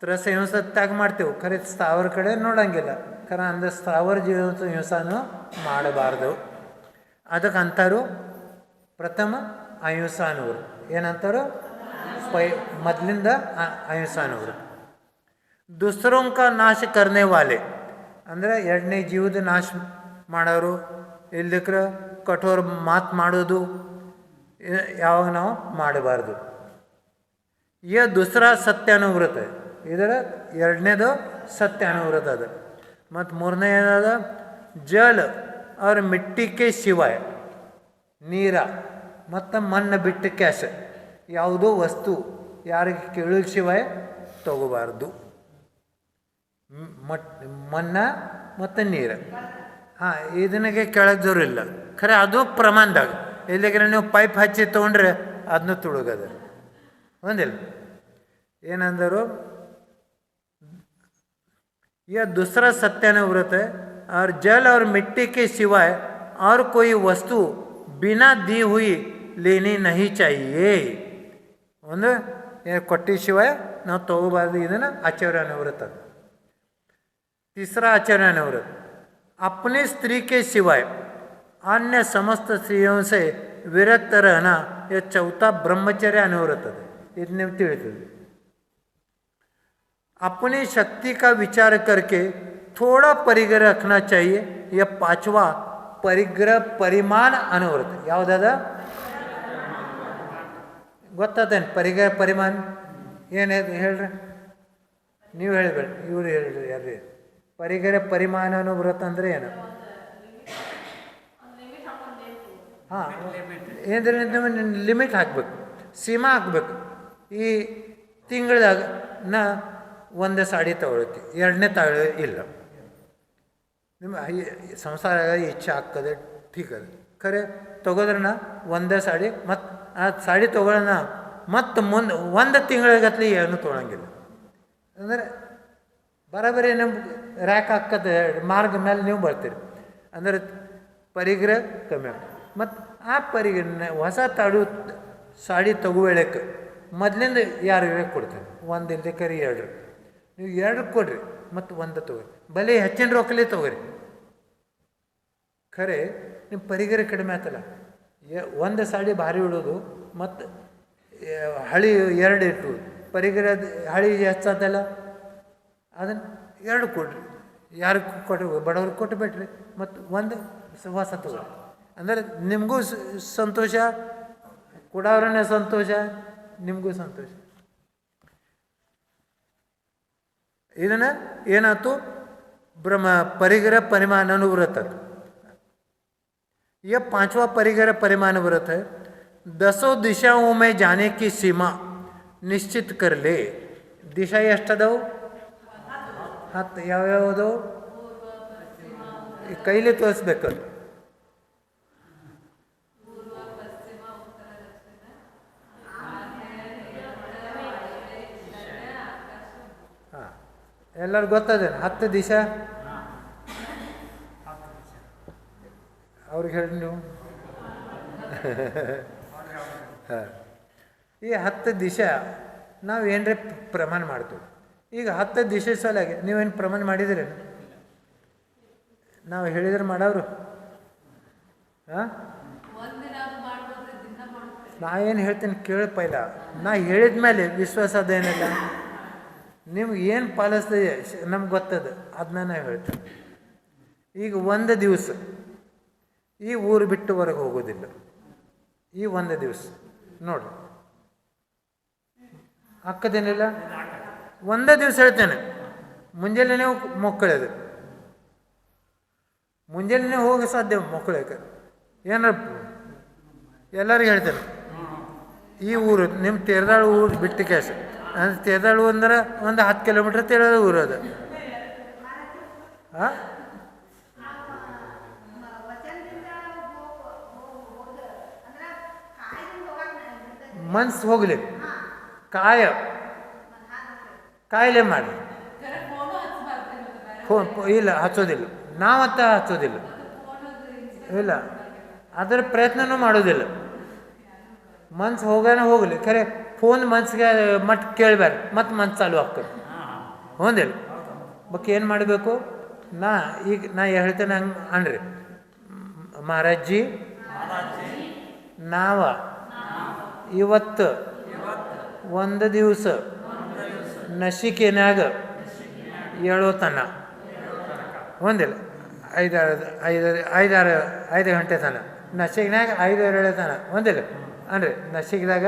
ತ್ರಸ ಹಿಂಸೆ ತ್ಯಾಗ ಮಾಡ್ತೇವೆ, ಖರೆ ಸ್ಥಾವರ ಕಡೆ ನೋಡಂಗಿಲ್ಲ. ಖರೆ ಅಂದ್ರೆ ಸ್ಥಾವರ ಜೀವ ಹಿಂಸಾನು ಮಾಡಬಾರ್ದು. ಅದಕ್ಕೆ ಅಂತಾರು ಪ್ರಥಮ ಅಹಿಂಸಾನವರು. ಏನಂತಾರು ಮೊದಲಿಂದ ಅಹಿಂಸಾನವರು. ದುಸರೋಂ ಕಾ ನಾಶ ಕರ್ನೆ ವಾಲೆ ಅಂದರೆ ಎರಡನೇ ಜೀವದ ನಾಶ ಮಾಡೋರು, ಇಲ್ಲದಕ್ರೆ ಕಠೋರ ಮಾತು ಮಾಡೋದು ಯಾವಾಗ ನಾವು ಮಾಡಬಾರ್ದು. ಯ ದುಸರಾ ಸತ್ಯಾನುವ್ರತ, ಇದರ ಎರಡನೇದು ಸತ್ಯಾನುವ್ರತ ಅದ. ಮತ್ತು ಮೂರನೇ ಏನದ ಜಲ ಅವ್ರ ಮಿಟ್ಟಿಕೆ ಶಿವಾಯ ನೀರ ಮತ್ತು ಮಣ್ಣು ಬಿಟ್ಟು ಕ್ಯಾಶ ಯಾವುದೋ ವಸ್ತು ಯಾರಿಗೆ ಕೇಳಿದ ಶಿವಾಯ ತಗೋಬಾರ್ದು. ಮಣ್ಣ ಮತ್ತು ನೀರು ಹಾಂ ಇದನ್ನಿಗೆ ಕೆಳಗಿದವ್ರಿಲ್ಲ. ಖರೆ ಅದು ಪ್ರಮಾಣದಾಗ. ಇಲ್ಲಿಗೆ ನೀವು ಪೈಪ್ ಹಚ್ಚಿ ತೊಗೊಂಡ್ರೆ ಅದನ್ನು ತುಳುಗದ ಒಂದಿಲ್ಲ. ಏನಂದರು यह दूसरा सत्यानुव्रत है और जल और मिट्टी के सिवाय और कोई वस्तु बिना दी हुई लेनी नहीं चाहिए. ಒಂದು ಕೊಟ್ಟಿ ಶಿವಾಯ ನಾವು ತಗೋಬಾರ್ದು. ಇದನ್ನು ಆಚಾರ್ಯಾನುವ್ರತ. तीसरा आचार्यानुव्रत अपनी स्त्री के सिवाय अन्य समस्त स्त्रियों से विरक्त रहना. यह चौथा ब्रह्मचर्य अनुव्रत है. इतने ತಿಳಿತದೆ. अपनी शक्ति का विचार करके थोड़ा परिग्रह रखना चाहिए. यह पांचवा परिग्रह परिमाण अनुव्रत. ಯಾವುದಾದ ಗೊತ್ತಾದೇನು ಪರಿಗ್ರಹ ಪರಿಮಾಣ ಏನು ಹೇಳ್ರಿ? ನೀವು ಹೇಳಿಬೇಡ, ಇವರು ಹೇಳ್ರಿ. ಯಾರ್ರಿ ಪರಿಗ್ರಹ ಪರಿಮಾಣ ವ್ರತ ಅಂದರೆ ಏನು? ಹಾಂ ಏನ್ರಿ ಲಿಮಿಟ್ ಹಾಕ್ಬೇಕು, ಸೀಮಾ ಹಾಕ್ಬೇಕು. ಈ ತಿಂಗಳದಾಗ ನಾ ಒಂದೇ ಸಾಡಿ ತಗೊಳಕ್ಕೆ ಎರಡನೇ ತಗೊಳ್ಳೋ ಇಲ್ಲ. ನಿಮ್ಮ ಸಂಸಾರ ಇಚ್ಛೆ ಆಗ್ತದೆ ಠೀಕ್ ಅದ. ಖರೆ ತೊಗೋದ್ರನ ಒಂದೇ ಸಾಡಿ ಮತ್ತು ಆ ಸಾಡಿ ತೊಗೊಳ್ಳೋಣ ಮತ್ತು ಮುಂದೆ ಒಂದು ತಿಂಗಳಿಗತ್ಲಿ ಏನೂ ತೊಗೊಳಂಗಿಲ್ಲ. ಅಂದರೆ ಬರೋಬ್ಬರಿ ನಮ್ಗೆ ರ್ಯಾಕ್ ಹಾಕತ್ತೆ ಮಾರ್ಗ ಮೇಲೆ ನೀವು ಬರ್ತೀರಿ. ಅಂದರೆ ಪರಿಗ್ರಹ ಕಮ್ಮಿ ಆಗ್ತದೆ. ಮತ್ತು ಆ ಪರಿಗ್ರಹ ಹೊಸ ತಾಡು ಸಾಡಿ ತಗೋಳಕ್ಕೆ ಮೊದಲಿಂದ ಯಾರು ಕೊಡ್ತಾರೆ? ಒಂದು ಇಲ್ದಕ್ಕರಿ ಎರಡು. ನೀವು ಎರಡು ಕೊಡ್ರಿ ಮತ್ತು ಒಂದು ತೊಗೊರಿ, ಬಲೆ ಹೆಚ್ಚಿನ ರೊಕ್ಕಲೇ ತೊಗೊರಿ. ಖರೆ ನಿಮ್ಮ ಪರಿಗ್ರಹ ಕಡಿಮೆ ಆಯ್ತಲ್ಲ. ಒಂದು ಸಾಡಿ ಭಾರಿ ಇಡೋದು ಮತ್ತು ಹಳಿ ಎರಡು ಇಟ್ಟು ಪರಿಗ್ರಹ ಹಳಿ ಹೆಚ್ಚಾದಲ್ಲ, ಅದನ್ನು ಎರಡು ಕೊಡ್ರಿ. ಯಾರು ಕೊಟ್ಟು ಬಡವ್ರಿಗೆ ಕೊಟ್ಟು ಬಿಟ್ರಿ ಮತ್ತು ಒಂದು ಹೊಸ ತಗೊಳ್ಳಿ. ಅಂದರೆ ನಿಮಗೂ ಸಂತೋಷ, ಕೊಡೋರನ್ನೇ ಸಂತೋಷ, ನಿಮಗೂ ಸಂತೋಷ. ಇದನ್ನು ಏನಾಯ್ತು? परिग्रह परिमाण अनुव्रत. यह पांचवा परिग्रह परिमाण व्रत है. 10 दिशाओं में जाने की सीमा निश्चित कर ले. दिशा ಎಷ್ಟದವು? 10. ಯಾವ್ಯಾವುದು? ಕೈಲಿ ತೋರಿಸ್ಬೇಕು. ಎಲ್ಲರೂ ಗೊತ್ತದೇನು 10 ದಿವಸ ಅವ್ರಿಗೆ ಹೇಳಿ ನೀವು. ಹಾಂ, ಈ 10 ದಿವಸ ನಾವು ಏನರೇ ಪ್ರಮಾಣ ಮಾಡ್ತೀವಿ. ಈಗ 10 ದಿವಸ ಸಲುವಾಗಿ ನೀವೇನು ಪ್ರಮಾಣ ಮಾಡಿದಿರಿ? ನಾವು ಹೇಳಿದ್ರೆ ಮಾಡವ್ರು. ಹಾಂ, ನಾ ಏನು ಹೇಳ್ತೀನಿ ಕೇಳಿ ಪೈಲ. ನಾ ಹೇಳಿದ ಮೇಲೆ ವಿಶ್ವಾಸ ಅದೇನಿಲ್ಲ. ನಿಮ್ಗೆ ಏನು ಪಾಲಿಸ್ತದೆ ನಮ್ಗೆ ಗೊತ್ತದ, ಅದನ್ನ ನಾ ಹೇಳ್ತೇನೆ. ಈಗ 1 ದಿವಸ ಈ ಊರು ಬಿಟ್ಟು ಹೊರಗೆ ಹೋಗೋದಿಲ್ಲ. ಈ 1 ದಿವಸ ನೋಡ್ರಿ ಅಕ್ಕದೇನಿಲ್ಲ. 1 ದಿವಸ ಹೇಳ್ತೇನೆ. ಮುಂಜಾನೆ ನೀವು ಮಕ್ಕಳದು, ಮುಂಜಾನೆ ಹೋಗಿ ಸಾಧ್ಯ ಮಕ್ಕಳಕ್ಕೆ ಏನಾರ ಎಲ್ಲರಿಗೂ ಹೇಳ್ತೇನೆ. ಈ ಊರು ನಿಮ್ಮ ತೇರದಾಳು ಊರು ಬಿಟ್ಟು ಕ್ಯಾಸ ಅಂದ್ರೆ ತೇರದಾಳು ಅಂದ್ರೆ ಒಂದು 10 ಕಿಲೋಮೀಟ್ರ್ ತೇರದಾಳು ಊರು ಅದು. ಹಾಂ, ಮನ್ಸು ಹೋಗಲಿ, ಕಾಯಿಲೆ ಮಾಡಿ ಫೋನ್ ಇಲ್ಲ ಹಚ್ಚೋದಿಲ್ಲ, ನಾವಂತ ಹಚ್ಚೋದಿಲ್ಲ, ಇಲ್ಲ ಅದರ ಪ್ರಯತ್ನನೂ ಮಾಡೋದಿಲ್ಲ. ಮನ್ಸು ಹೋಗೋಣ ಹೋಗಲಿ, ಖರೆ ಫೋನ್ ಮನ್ಸಿಗೆ ಮಟ್ ಕೇಳಬೇಡ, ಮತ್ತು ಮನ್ಸು ಚಾಲು ಆಗ್ತದೆ. ಹೌದಿಲ್ಲ? ಬಕ್ಕೆ ಏನು ಮಾಡಬೇಕು? ನಾ ಹೇಳ್ತೇನೆ ಹಂಗೆ ಅನ್ರಿ. ಮಹಾರಾಜ್ಜಿ, ನಾವ ಇವತ್ತು 1 ದಿವಸ ನಸಿಕೆನಾಗ ಏಳೋತನ ಒಂದಿಲ್ಲ 5 ಗಂಟೆ ತನ ನಸಿಕಿನಾಗ 5 ತನ ಒಂದಿಲ್ಲ ಅನ್ರಿ. ನಸಿಕಿದಾಗ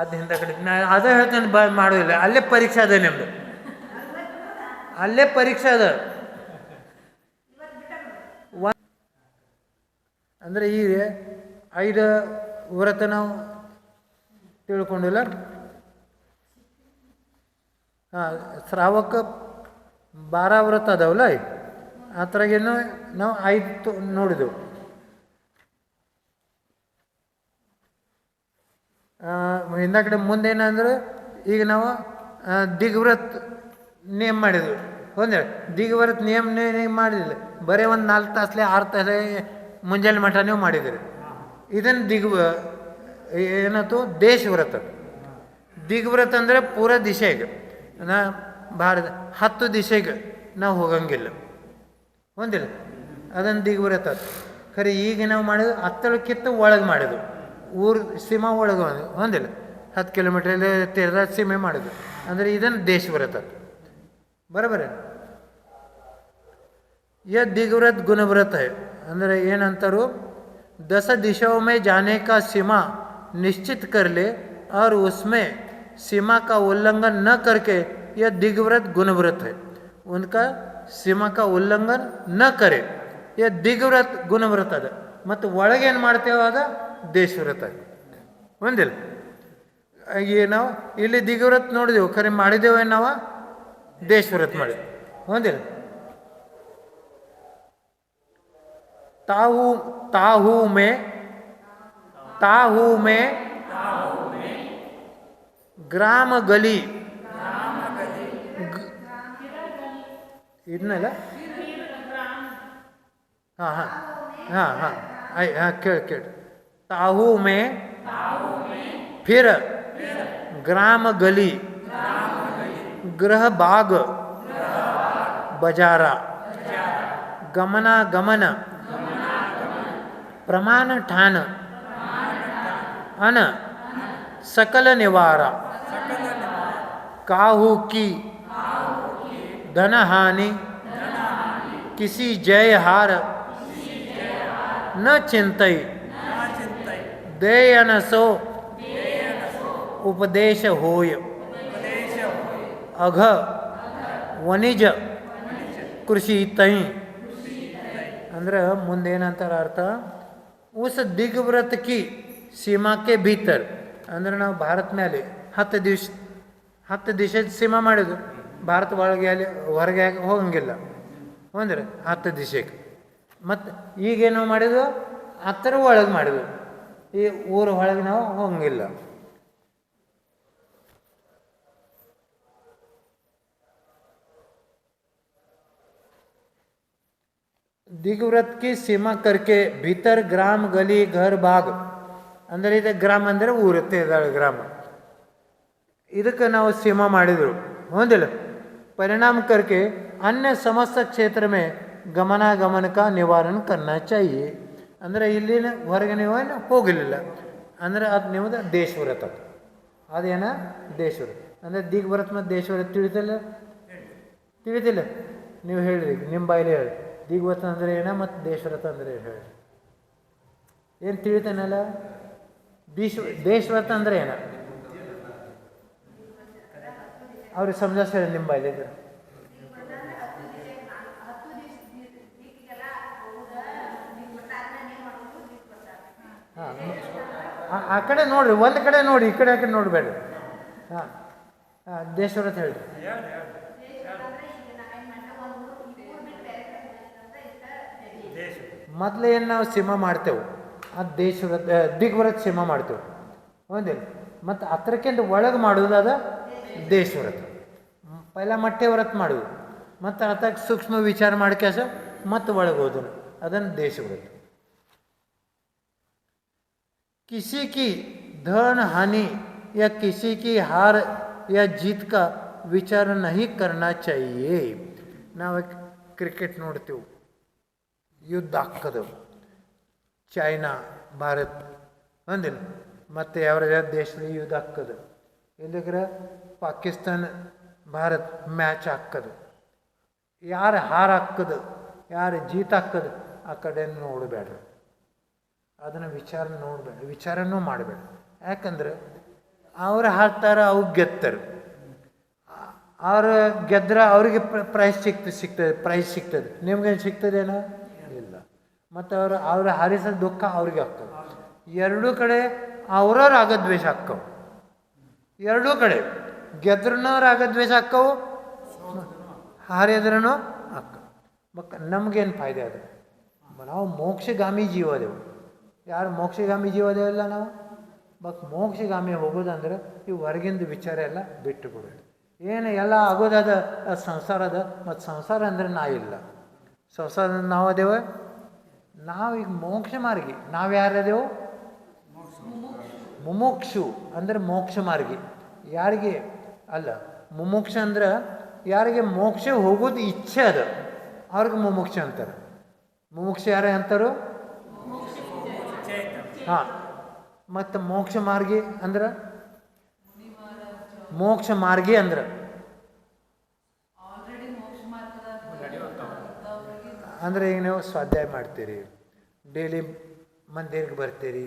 ಅದು ಹಿಂದೆ ಕಡೆ ನಾ ಅದೇ ಹೇಳ್ತೇನೆ, ಮಾಡೋದಿಲ್ಲ. ಅಲ್ಲೇ ಪರೀಕ್ಷೆ ಅದ ನಿಮ್ಮದು, ಅಲ್ಲೇ ಪರೀಕ್ಷೆ ಅದ. ಅಂದರೆ ಈ 5 ವ್ರತ ನಾವು ತಿಳ್ಕೊಂಡಿಲ್ಲ. ಹಾಂ, ಶ್ರಾವಕ 12 ವ್ರತ ಅದಾವಲ್ಲ, ಆ ಥರಾಗೇನು ನಾವು 5 ನೋಡಿದೆವು. ಹಿಂದ ಕಡೆ ಮುಂದೇನಂದ್ರೆ ಈಗ ನಾವು ದಿಗ್ವ್ರತ್ ನೇಮ್ ಮಾಡಿದ್ವಿ. ಹೌದೇಳಿ? ದಿಗ್ವ್ರತ್ ನೇಮ್ ಮಾಡಿದಿಲ್ಲ, ಬರೀ ಒಂದು 4 ತಾಸಲೆ 6 ತಾಸಲೆ ಮುಂಜಾನೆ ಮಠ ನೀವು ಮಾಡಿದಿರಿ. ಇದನ್ನು ಏನಾಯ್ತು? ದೇಶವ್ರತ. ದಿಗ್ವ್ರತ ಅಂದರೆ ಪೂರ ದಿಶೆಗೆ ಭಾರತ 10 ದಿಶೆಗೆ ನಾವು ಹೋಗಂಗಿಲ್ಲ. ಹೊಂದಿಲ್ಲ? ಅದನ್ನು ದಿಗ್ವ್ರತ. ಖರೆ ಈಗ ನಾವು ಮಾಡಿದ್ವಿ 10 ಒಳಗೆ ಮಾಡಿದ್ವು, ಊರು ಸೀಮಾ ಒಳಗೆ ಹೊಂದಿಲ್ಲ. 10 ಕಿಲೋಮೀಟ್ರಲ್ಲಿ ತೆರೆದ ಸೀಮೆ ಮಾಡಿದ್ವಿ, ಅಂದರೆ ಇದನ್ನು ದೇಶವ್ರತ. ಬರೋಬರ. यह दिग्व्रत गुणव्रत है. ಅಂದರೆ ಏನಂತಾರು? 10 दिशाओं में जाने का सीमा निश्चित कर ले और उसमें सीमा का उल्लंघन न करके यह दिग्व्रत गुणव्रत है. उनका सीमा का उल्लंघन न करे, यह दिग्व्रत गुणव्रत ಅದ. ಮತ್ತು ಒಳಗೆ ಏನು ಮಾಡ್ತೇವೆ ಅದ ದೇಶವ್ರತ. ಒಂದಿಲ್ಲ? ಈಗ ನಾವು ಇಲ್ಲಿ ದಿಗ್ವ್ರತ್ ನೋಡಿದೆವು, ಖರೆ ಮಾಡಿದ್ದೇವೆ ನಾವು ದೇಶವ್ರತ ಮಾಡಿದ್ವಿ. ಒಂದಿಲ್ಲ? ताहू में ग्राम गली ಇದನ್ನಲ್ಲ. ಹಾಂ ಹಾಂ ಹಾಂ ಹಾಂ ಹಾಂ ಕೇಳಿ. ताहू में फिर ग्राम गली गृह बाग बजारा गमनागमन प्रमाण ठान अन सकल निवारा काहू की धन हानि किसी जय हार न चिंतई देयन सो उपदेश होय अघ वनिज कृषि तई. ಅಂದ್ರೆ ಮುಂದೇನಂತಾರ ಅರ್ಥ? उस दिग्व्रत की सीमा के भीतर ಅಂದ್ರೆ ನಾವು ಭಾರತ ಮೇಲೆ 10 ದಿವಸದ ಸೀಮಾ ಮಾಡಿದ್ವು. ಭಾರತ ಒಳಗೆ ಅಲ್ಲಿ ಹೊರಗೆ ಹೋಗಂಗಿಲ್ಲ. ಅಂದ್ರೆ 10 ದಿವಸಕ್ಕೆ. ಮತ್ತು ಈಗೇನು ಮಾಡಿದ್ವು? 10 ಒಳಗೆ ಮಾಡಿದ್ವು. ಈ ಊರ ಒಳಗೆ ನಾವು ಹೋಗಂಗಿಲ್ಲ. दिग्व्रत की सीमा करके भीतर ग्राम गली घर बाग ಅಂದರೆ ಇದು ಗ್ರಾಮ ಅಂದರೆ ಊರುತ್ತೆ ಇದ್ದಾಳೆ ಗ್ರಾಮ ಇದಕ್ಕೆ ನಾವು सीमा ಮಾಡಿದರು ಹೌದಿಲ್ಲ परिणाम करके अन्य समस्त क्षेत्र में गमनागमन का निवारण करना चाहिए ಅಂದರೆ ಇಲ್ಲಿನ ಹೊರಗೆ ನೀವು ಹೋಗಲಿಲ್ಲ ಅಂದರೆ ಅದು ನಿಮ್ಮದು ದೇಶವ್ರತ ಅದೇನ ದೇಶವ್ರತ ಅಂದರೆ ದಿಗ್ವ್ರತ ಮತ್ತು ದೇಶವ್ರತ ತಿಳಿದಿಲ್ಲ ನೀವು ಹೇಳ್ರಿ ನಿಮ್ಮ ಬಾಯಿಲೆ ಹೇಳಿ ದಿಗ್ವ್ರತ ಅಂದರೆ ಏನ ಮತ್ತು ದೇಶವ್ರತ ಅಂದರೆ ಹೇಳಿ ಏನು ತಿಳಿತಾನಲ್ಲ ದೇಶವ್ರತ ಅಂದರೆ ಏನ ಅವ್ರಿಗೆ ಸಮಜಾಸ್ ಹೇಳಿ ನಿಮ್ಮ ಬಾಯಿಲೆ ಹಾಂ ಆ ಕಡೆ ನೋಡ್ರಿ ಒಂದು ಕಡೆ ನೋಡಿ ಈ ಕಡೆ ಆ ಕಡೆ ನೋಡಬೇಡ್ರಿ ಹಾಂ ಹಾಂ ದೇಶವ್ರತ ಹೇಳ್ರಿ ಮೊದಲು ಏನು ನಾವು सीमा ಮಾಡ್ತೇವೆ ಅದು ದೇಶವ್ರತ ದಿಗ್ವ್ರತ सीमा ಮಾಡ್ತೇವೆ ಹೌದಿಲ್ಲ ಮತ್ತು ಹತ್ರಕ್ಕಿಂತ ಒಳಗೆ ಮಾಡೋದು ಅದು ದೇಶವ್ರತ ಪೈಲ ಮಟ್ಟೆ ವ್ರತ ಮಾಡೋದು ಮತ್ತು ಅದಕ್ಕೆ ಸೂಕ್ಷ್ಮ ವಿಚಾರ ಮಾಡ್ಕ್ಯಾಸ ಮತ್ತು ಒಳಗೆ ಹೋದನು ಅದನ್ನು ದೇಶವ್ರತ किसी की धन हानि या किसी की हार या जीत का विचार नहीं करना चाहिए ನಾವು ಕ್ರಿಕೆಟ್ ನೋಡ್ತೀವಿ ಯುದ್ಧ ಆಗ್ತದೆ ಚೈನಾ ಭಾರತ್ ಅಂದಿಲ್ಲ ಮತ್ತು ಯಾವ ದೇಶದಲ್ಲಿ ಯುದ್ಧ ಆಗ್ತದೆ ಇಲ್ಲಿಗ್ರೆ ಪಾಕಿಸ್ತಾನ ಭಾರತ್ ಮ್ಯಾಚ್ ಆಗ್ತದೆ ಯಾರು ಹಾರ ಹಾಕದು ಯಾರು ಜೀತ ಹಾಕದು ಆ ಕಡೆ ನೋಡಬೇಡ್ರಿ ಅದನ್ನು ವಿಚಾರನೂ ಮಾಡಬೇಡ ಯಾಕಂದ್ರೆ ಅವ್ರು ಹಾಕ್ತಾರೆ ಅವ್ರು ಗೆತ್ತಾರೆ ಅವ್ರು ಗೆದ್ರೆ ಅವ್ರಿಗೆ ಪ್ರೈಸ್ ಸಿಗ್ತದೆ ನಿಮ್ಗೇನು ಸಿಗ್ತದೇನೋ ಇಲ್ಲ ಮತ್ತು ಅವ್ರು ಹಾರಿಸೋ ದುಃಖ ಅವ್ರಿಗೆ ಆಗ್ತದೆ ಎರಡೂ ಕಡೆ ಅವ್ರವ್ರು ರಾಗದ್ವೇಷ ಹಾಕ್ಕವು ಎರಡೂ ಕಡೆ ಗೆದ್ರೂ ರಾಗದ್ವೇಷ ಹಾಕ್ಕವು ಹಾರಿದ್ರೂ ಹಾಕ್ಕವು ನಮಗೇನು ಫಾಯ್ದೆ ಅದು ನಾವು ಮೋಕ್ಷಗಾಮಿ ಜೀವ ಅದೇವು ಯಾರು ಮೋಕ್ಷಗಾಮಿ ಜೀವ ಅದೇವಲ್ಲ ನಾವು ಮೋಕ್ಷಗಾಮಿ ಹೋಗೋದಂದ್ರೆ ಈ ಹೊರಗಿಂದ ವಿಚಾರ ಎಲ್ಲ ಬಿಟ್ಟು ಬಿಡೋದು ಏನು ಎಲ್ಲ ಆಗೋದದ ಸಂಸಾರದ ಮತ್ತು ಸಂಸಾರ ಅಂದರೆ ನಾ ಇಲ್ಲ ಸಂಸಾರ ನಾವು ಅದೇವ ನಾವು ಈಗ ಮೋಕ್ಷ ಮಾರ್ಗಿ ನಾವು ಯಾರದೇವು ಮುಮುಕ್ಷು ಅಂದರೆ ಮೋಕ್ಷ ಮಾರ್ಗಿ ಯಾರಿಗೆ ಅಲ್ಲ ಮುಮುಕ್ಷ ಅಂದ್ರೆ ಯಾರಿಗೆ ಮೋಕ್ಷ ಹೋಗೋದು ಇಚ್ಛೆ ಅದ ಅವ್ರಿಗೆ ಮುಮುಕ್ಷ ಅಂತಾರೆ ಮುಮುಕ್ಷ ಯಾರೇ ಅಂತಾರೋ ಹಾಂ ಮತ್ತು ಮೋಕ್ಷ ಮಾರ್ಗಿ ಅಂದ್ರೆ ಮೋಕ್ಷ ಮಾರ್ಗಿ ಅಂದ್ರೆ ಅಂದರೆ ಈಗ ನೀವು ಸ್ವಾಧ್ಯಾಯ ಮಾಡ್ತೀರಿ ಡೈಲಿ ಮಂದಿರಕ್ಕೆ ಬರ್ತೀರಿ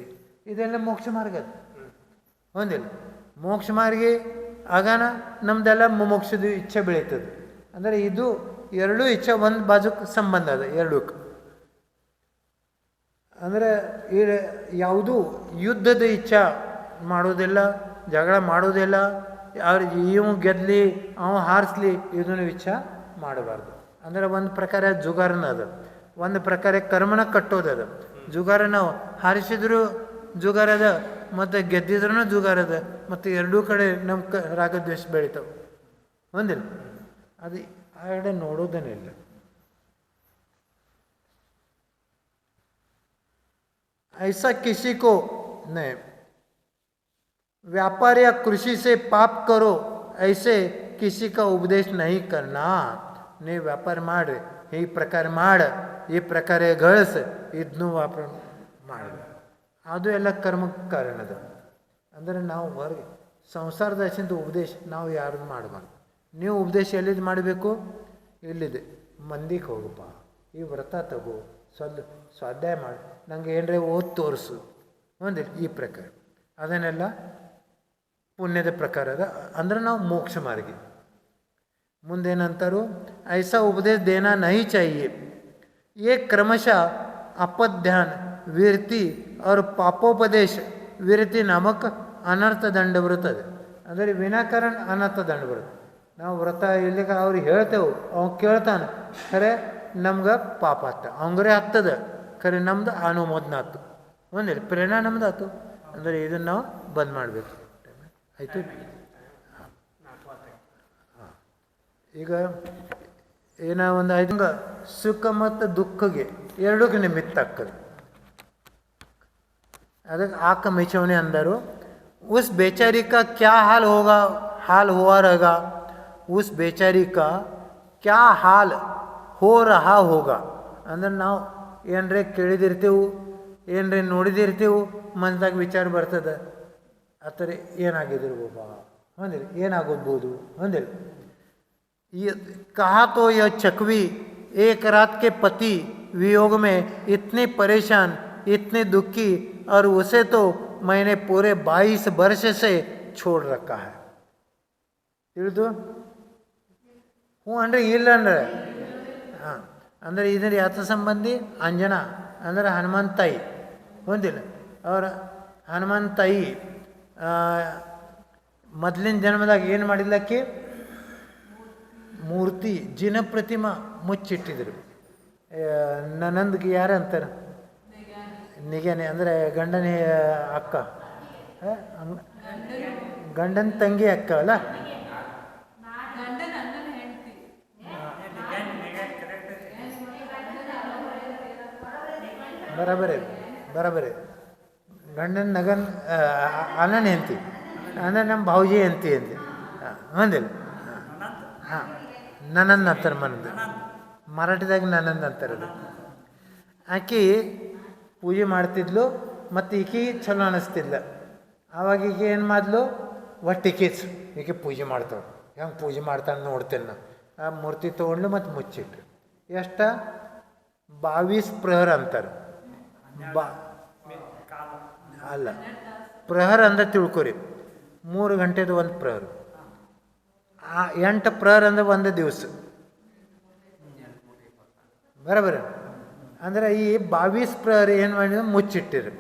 ಇದೆಲ್ಲ ಮೋಕ್ಷ ಮಾರ್ಗ ಅದು ಒಂದಿಲ್ಲ ಮೋಕ್ಷ ಮಾರ್ಗಿ ಆಗಾನ ನಮ್ದೆಲ್ಲ ಮೋಕ್ಷದ ಇಚ್ಛೆ ಬೆಳೀತದೆ ಅಂದರೆ ಇದು ಎರಡೂ ಇಚ್ಛೆ ಒಂದು ಬಾಜುಕ್ಕೆ ಸಂಬಂಧ ಅದ ಎರಡಕ್ಕೆ ಅಂದರೆ ಯಾವುದೂ ಯುದ್ಧದ ಇಚ್ಛೆ ಮಾಡೋದಿಲ್ಲ ಜಗಳ ಮಾಡೋದಿಲ್ಲ ಇವು ಗೆದ್ದಲಿ ಅವ ಹಾರಿಸ್ಲಿ ಇದನ್ನು ಇಚ್ಛೆ ಮಾಡಬಾರ್ದು ಅಂದರೆ ಒಂದು ಪ್ರಕಾರ ಜುಗಾರನ ಅದ ಒಂದು ಪ್ರಕಾರ ಕರ್ಮನ ಕಟ್ಟೋದದ ಜುಗಾರ ನಾವು ಹಾರಿಸಿದ್ರು ಜುಗಾರ ಅದ ಮತ್ತು ಗೆದ್ದಿದ್ರೂ ಜುಗಾರ ಅದ ಮತ್ತು ಎರಡೂ ಕಡೆ ನಮ್ಮ ರಾಗದ್ವೇಷ ಬೆಳಿತಾವೆ ಒಂದಿಲ್ಲ ಅದು ಆ ಕಡೆ ನೋಡೋದೇನಿಲ್ಲ ऐसा किसी को नहीं व्यापार या कृषि से पाप करो ऐसे किसी का उपदेश नहीं करना नहीं व्यापार माड्रे ಈ ಪ್ರಕಾರ ಮಾಡ ಈ ಪ್ರಕಾರ ಗಳಿಸ ಇದನ್ನು ವ್ಯಾಪಾರ ಮಾಡ ಅದು ಎಲ್ಲ ಕರ್ಮಕ್ಕೆ ಕಾರಣದ ಅಂದರೆ ನಾವು ಹೊರಗೆ ಸಂಸಾರದ ಹಚ್ಚಿಂದ ಉಪದೇಶ ನಾವು ಯಾರು ಮಾಡಬಾರ್ದು ನೀವು ಉಪದೇಶ ಎಲ್ಲಿದ್ದು ಮಾಡಬೇಕು ಇಲ್ಲಿದೆ ಮಂದಿಗೆ ಹೋಗಪ್ಪ ಈ ವ್ರತ ತಗೋ ಸ್ವಾಧ್ಯಾಯ ಮಾಡಿ ನನಗೆ ಏನರೇ ಓದಿ ತೋರಿಸು ಒಂದಿಲ್ಲ ಈ ಪ್ರಕಾರ ಅದನ್ನೆಲ್ಲ ಪುಣ್ಯದ ಪ್ರಕಾರದ ಅಂದರೆ ನಾವು ಮೋಕ್ಷ ಮಾರ್ಗಿ ಮುಂದೇನಂತಾರು ऐसा उपदेश देना नहीं चाहिए ये क्रमशः अपध्यान वीरति और पापोपदेश वीरति नामक अनर्थ ದಂಡ ಬರುತ್ತದೆ ಅಂದರೆ ವಿನಾಕಾರಣ ಅನರ್ಥ ದಂಡ ಬರುತ್ತೆ ನಾವು ವ್ರತ ಇಲ್ಲಿಗೆ ಅವ್ರಿಗೆ ಹೇಳ್ತೇವೆ ಅವ್ನು ಕೇಳ್ತಾನೆ ಖರೆ ನಮ್ಗೆ ಪಾಪ ಆಗ್ತದೆ ಅವಂಗರೇ ಆಗ್ತದೆ ಖರೆ ನಮ್ದು ಅನುಮೋದನ ಆಯ್ತು ಒಂದಿಲ್ಲ ಪ್ರೇರಣೆ ನಮ್ದು ಆಯ್ತು ಅಂದರೆ ಇದನ್ನು ನಾವು ಬಂದ್ ಮಾಡಬೇಕು ಆಯಿತು ಈಗ ಏನೋ ಒಂದು ಐದು ಸುಖ ಮತ್ತು ದುಃಖಗೆ ಎರಡಕ್ಕೆ निमित्त ಆಗ್ತದೆ. ಅದಕ್ಕೆ आँख मिचौने अंदर उस बेचारी का क्या हाल हुआ रहेगा, उस बेचारी का क्या हाल हो रहा होगा. ಅಂದ್ರೆ ನಾವು ಏನರೇ ಕೇಳಿದಿರ್ತೀವಿ, ಏನರೇ ನೋಡಿದಿರ್ತೀವಿ, ಮನದಾಗ ವಿಚಾರ ಬರ್ತದೆ, ಆ ಥರ ಏನಾಗಿದ್ದಿರ್ಬೋಬ ಅಂದಿರಿ, ಏನಾಗೋಗ್ಬೋದು ಅಂದಿರಿ. ये कहा तो यह चकवी एक रात के पति वियोग में इतने परेशान, इतने दुखी, और उसे तो मैंने पूरे 22 वर्ष से छोड़ रखा है. ತಿಳಿದು ಹ್ಞೂ ಅಂದರೆ ಇಲ್ಲ ಅಂದ್ರೆ ಹಾಂ ಅಂದರೆ ಇದ್ರ ಯಾತ ಸಂಬಂಧಿ ಅಂಜನಾ ಅಂದರೆ ಹನುಮಂತಾಯಿ ಹೊಂದಿಲ್ಲ. ಅವ್ರ ಹನುಮಂತಾಯಿ ಮೊದಲಿನ ಜನ್ಮದಾಗ ಏನು ಮಾಡಿಲ್ಲಕ್ಕೆ ಮೂರ್ತಿ ಜಿನ ಪ್ರತಿಮಾ ಮುಚ್ಚಿಟ್ಟಿದ್ರು. ನನ್ನಂದ್ಗೆ ಯಾರು ಅಂತಾರೆ ನಿಗೆನೆ ಅಂದರೆ ಗಂಡನ ಅಕ್ಕ, ಗಂಡನ ತಂಗಿ ಅಕ್ಕ ಅಲ್ಲ, ಬರಬರಿ ಗಂಡನ ನಗನ್ ಅಣ್ಣನ ಹೆಂಡ್ತಿ ಅಂದರೆ ನಮ್ಮ ಭಾವುಜಿ ಹೆಂಡ್ತಿ ಅಂದಿಲ್ಲ. ಹಾಂ ನನ್ನಂದು ಅಂತಾರೆ ಮನದು, ಮರಾಠಿದಾಗ ನನ್ನಂದು ಅಂತಾರೆ. ಅದು ಆಕೆ ಪೂಜೆ ಮಾಡ್ತಿದ್ಲು ಮತ್ತು ಈಕೆ ಚಲೋ ಅನ್ನಿಸ್ತಿದ್ಲ. ಆವಾಗ ಈಗ ಏನು ಮಾಡಿದ್ಲು, ಒಟ್ಟಿಕೀಚ್ ಈಕೆ ಪೂಜೆ ಮಾಡ್ತಾವೆ, ಹೆಂಗೆ ಪೂಜೆ ಮಾಡ್ತಾನೆ ನೋಡ್ತೇನೆ ನಾ. ಆ ಮೂರ್ತಿ ತೊಗೊಂಡು ಮತ್ತು ಮುಚ್ಚಿಟ್ರು. ಎಷ್ಟ 22 ಪ್ರಹರ ಅಂತಾರೆ. ಅಲ್ಲ, ಪ್ರಹರ ಅಂದ್ರೆ ತಿಳ್ಕೊರಿ, 3 ಗಂಟೆದು ಒಂದು ಪ್ರಹರ, 8 ಪ್ರಹರ ಅಂದ್ರೆ ಒಂದು ದಿವಸ. ಬರೋಬರ ಅಂದ್ರೆ ಈ 22 ಪ್ರಹರ ಏನು ಮಾಡಿದ್ರು ಮುಚ್ಚಿಟ್ಟಿರು.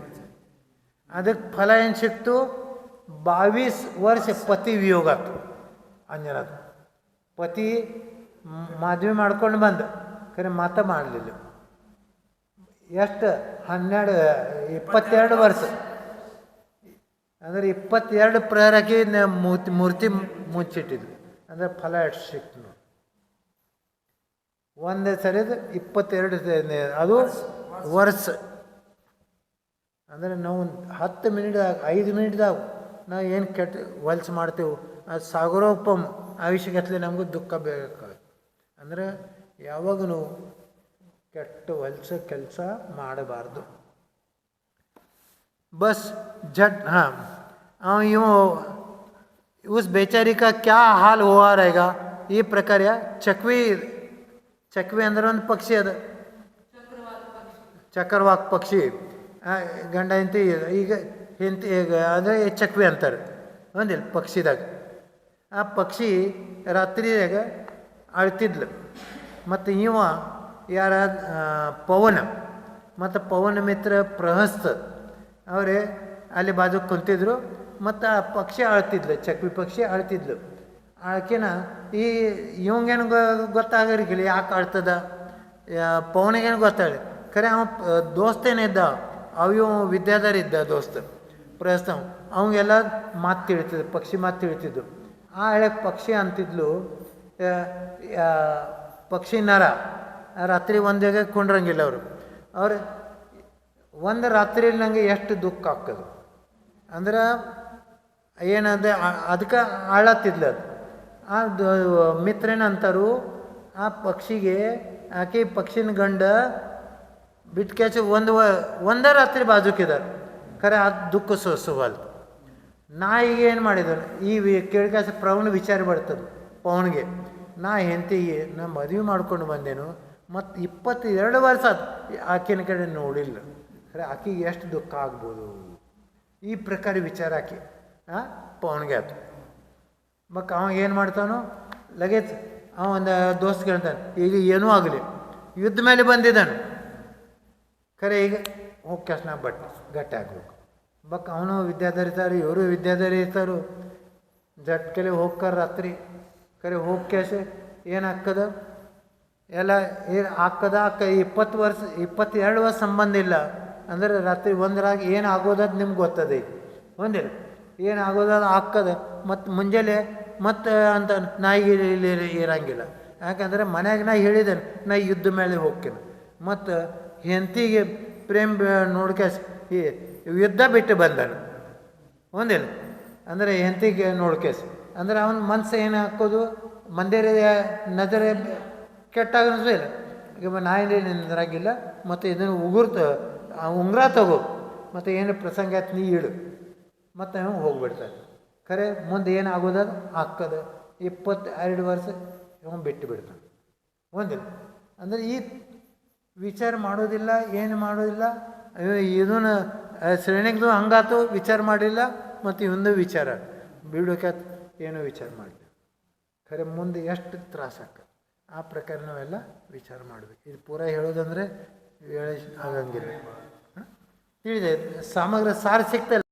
ಅದಕ್ಕೆ ಫಲ ಏನು ಸಿಕ್ತು, 22 ವರ್ಷ ಪತಿ ವಿಯೋಗ ಆಯ್ತು. ಅಂಜನದ ಪತಿ ಮದುವೆ ಮಾಡ್ಕೊಂಡು ಬಂದ, ಖರೆ ಮಾತ ಮಾಡಲಿಲ್ಲ. ಎಷ್ಟು 22 ವರ್ಷ ಅಂದರೆ 22 ಪ್ರಹರಕ್ಕೆ ಮೂರ್ತಿ ಮುಚ್ಚಿಟ್ಟಿದ್ಲು. ಅಂದರೆ ಫಲ ಎಷ್ಟು ಸಿಕ್ತು ನೋಡಿ. ಒಂದೇ ಸರಿದು 22 ಅದು ವರ್ಷ. ಅಂದರೆ ನಾವು 10 ಮಿನಿಟ್ದಾಗ 5 ಮಿನಿಟ್ದಾಗ ನಾವು ಏನು ಕೆಟ್ಟ ಹೊಲ್ಸು ಮಾಡ್ತೇವೆ, ಅದು ಸಾಗರೋಪಮ್ ಆಯುಷ್ಯಗತ್ತಲೆ ನಮಗೂ ದುಃಖ ಬೇಕಾಗುತ್ತೆ. ಅಂದರೆ ಯಾವಾಗೂ ಕೆಟ್ಟ ಹೊಲ್ಸ ಕೆಲಸ ಮಾಡಬಾರ್ದು. बस झट हाँ यूँ उस बेचारी का क्या हाल हुआ रहेगा. ಈ ಪ್ರಕಾರ ಚಕ್ವಿ ಅಂದ್ರೆ ಒಂದು ಪಕ್ಷಿ ಅದ, ಚಕ್ರವಾಕ್ ಪಕ್ಷಿ. ಗಂಡ ಹೆಂಡತಿ ಈಗ ಹೆಂಡತಿ ಅಂದರೆ ಚಕ್ವಿ ಅಂತಾರೆ ಒಂದಿಲ್ಲ ಪಕ್ಷಿದಾಗ. ಆ ಪಕ್ಷಿ ರಾತ್ರಿಯಾಗ ಅಳ್ತಿದ್ಲು. ಮತ್ತು ಇವ ಯಾರ ಪವನ ಮತ್ತು ಪವನ ಮಿತ್ರ ಪ್ರಹಸ್ತ ಅವರೇ ಅಲ್ಲಿ ಬಾಜು ಕುಂತಿದ್ರು. ಮತ್ತು ಆ ಪಕ್ಷಿ ಅಳ್ತಿದ್ಲು, ಚಕ್ವಿ ಪಕ್ಷಿ ಅಳ್ತಿದ್ಲು. ಆಕೆನ ಈ ಇವಂಗೇನು ಗೊತ್ತಾಗಿರ್ಕಿಲ್ಲ ಯಾಕೆ ಅಳ್ತದ, ಪವನಿಗೇನು ಗೊತ್ತಾಗಲಿ. ಖರೆ ಅವ ದೋಸ್ತೇನಿದ್ದ, ಅವ ವಿದ್ಯಾಧರ ಇದ್ದ ದೋಸ್ತ ಪ್ರಹಸ್ತ, ಅವಂಗೆಲ್ಲ ಮಾತು ತಿಳಿತಿದ್ದು, ಪಕ್ಷಿ ಮಾತು ತಿಳಿತಿದ್ದು. ಆ ಹೇಳಕ್ಕೆ ಪಕ್ಷಿ ಅಂತಿದ್ಲು, ಪಕ್ಷಿ ನರ ರಾತ್ರಿ ಒಂದು ಜಾಗ ಕೊಂಡ್ರಂಗಿಲ್ಲ ಅವ್ರು ಒಂದು ರಾತ್ರಿಯಲ್ಲಿ ನನಗೆ ಎಷ್ಟು ದುಃಖ ಆಗ್ತದೆ ಅಂದ್ರೆ ಏನಂದರೆ ಅದಕ್ಕೆ ಆಳತ್ತಿದ್ಲು. ಅದು ಆ ಮಿತ್ರೇನಂತಾರು ಆ ಪಕ್ಷಿಗೆ, ಆಕೆ ಪಕ್ಷಿನ ಗಂಡ ಬಿಟ್ಕ್ಯಾಚು ಒಂದೇ ರಾತ್ರಿ ಬಾಜುಕಿದ್ದಾರೆ. ಖರೆ ಅದು ದುಃಖ ಸೋಸುವಲ್ದು. ನಾ ಈಗ ಏನು ಮಾಡಿದ್ದಾನೆ ಈ ಕೇಳ್ಕಾಸ ಪ್ರವಣ ವಿಚಾರ ಬರ್ತದೆ ಪವನ್ಗೆ. ನಾ ಹೆಂಡತಿಗೆ ನಾ ಮದುವೆ ಮಾಡ್ಕೊಂಡು ಬಂದೇನು, ಮತ್ತು 22 ವರ್ಷ ಆಕೆನ ಕಡೆ ನೋಡಿಲ್ಲ. ಖರೆ ಆಕೆಗೆ ಎಷ್ಟು ದುಃಖ ಆಗ್ಬೋದು ಈ ಪ್ರಕಾರ ವಿಚಾರ ಆಕೆ ಪವನ್ಗೆ ಆಯ್ತು. ಮತ್ತು ಅವ ಏನು ಮಾಡ್ತಾನೋ ಲಗೇಜ್ ಅವ ಒಂದು ದೋಸ್ತ್ ಕೇಳ್ತಾನೆ, ಈಗ ಏನೂ ಆಗಲಿ ಯುದ್ಧ ಮೇಲೆ ಬಂದಿದ್ದಾನೆ, ಖರೆ ಈಗ ಹೋಗಿ ಕೆಲ್ಸ ಗಟ್ಟಿ ಆಗ್ಬೇಕು. ಬಕ್ ಅವನು ವಿದ್ಯಾಧರಿ ಇರ್ತಾರೆ, ಇವರು ವಿದ್ಯಾಧರಿ ಇರ್ತಾರು. ಜಟ್ಕೆಲೆ ಹೋಗ್ತಾರ ರಾತ್ರಿ. ಖರೆ ಹೋಗಿ ಕ್ಯಾಶ ಏನಾಗ್ತದ ಎಲ್ಲ ಏನು ಆಗ್ತದ 22 ವರ್ಷ ಸಂಬಂಧ ಇಲ್ಲ. ಅಂದರೆ ರಾತ್ರಿ ಒಂದರಾಗ ಏನು ಆಗೋದದು ನಿಮ್ಗೆ ಗೊತ್ತದೆ. ಒಂದಿಲ್ಲ ಏನು ಆಗೋದದು ಆಗ್ತದೆ. ಮತ್ತು ಮುಂಜಾನೆ ಮತ್ತು ಅಂತ ನಾಯಿಗೆ ಇರಂಗಿಲ್ಲ. ಯಾಕಂದರೆ ಮನ್ಯಾಗ ನಾ ಹೇಳಿದ್ದೇನೆ ನಾ ಯುದ್ಧ ಮೇಲೆ ಹೋಗ್ತೇನೆ. ಮತ್ತು ಹೆಂಡತಿಗೆ ಪ್ರೇಮ್ ನೋಡ್ಕೇಸ್ ಈ ಯುದ್ಧ ಬಿಟ್ಟು ಬಂದನು ಒಂದಿಲ್ಲ ಅಂದರೆ ಹೆಂಡತಿಗೆ ನೋಡ್ಕೇಸ್ ಅಂದರೆ ಅವನ ಮನಸ್ಸು ಏನು ಹಾಕೋದು ಮಂದಿರ ನಜರೆ ಕೆಟ್ಟಾಗ ಅನಿಸೋದಿಲ್ಲ. ಈಗ ನಾಯಿನೇ ನಿಂದ್ರಾಗಿಲ್ಲ ಮತ್ತು ಇದನ್ನು ಉಂಗುರ ತಗೋ ಮತ್ತು ಏನು ಪ್ರಸಂಗ ಆಯ್ತು ನೀ ಇಡು ಮತ್ತು ಅವನು ಹೋಗ್ಬಿಡ್ತಾನೆ. ಖರೆ ಮುಂದೆ ಏನು ಆಗೋದದು ಆಗ್ತದೆ. 22 ವರ್ಷ ಇವನು ಬಿಟ್ಟು ಬಿಡ್ತಾನೆ ಒಂದಿಲ್ಲ ಅಂದರೆ ಈ ವಿಚಾರ ಮಾಡೋದಿಲ್ಲ, ಏನು ಮಾಡೋದಿಲ್ಲ. ಇದನ್ನು ಶ್ರೇಣಿಗೂ ಹಂಗಾತು ವಿಚಾರ ಮಾಡಿಲ್ಲ ಮತ್ತು ಇವೊಂದು ವಿಚಾರ ಬಿಡೋಕೆ ಏನೂ ವಿಚಾರ ಮಾಡಲಿಲ್ಲ. ಖರೆ ಮುಂದೆ ಎಷ್ಟು ತ್ರಾಸ ಆಗ್ತದೆ ಆ ಪ್ರಕಾರ ನಾವೆಲ್ಲ ವಿಚಾರ ಮಾಡಬೇಕು. ಇದು ಪೂರ ಹೇಳೋದಂದರೆ ಆಗಂಗಿಲ್ಲ. ತಿಳಿದೆ ಸಮಗ್ರ ಸಾರ ಸಿಗ್ತಲ್ಲ.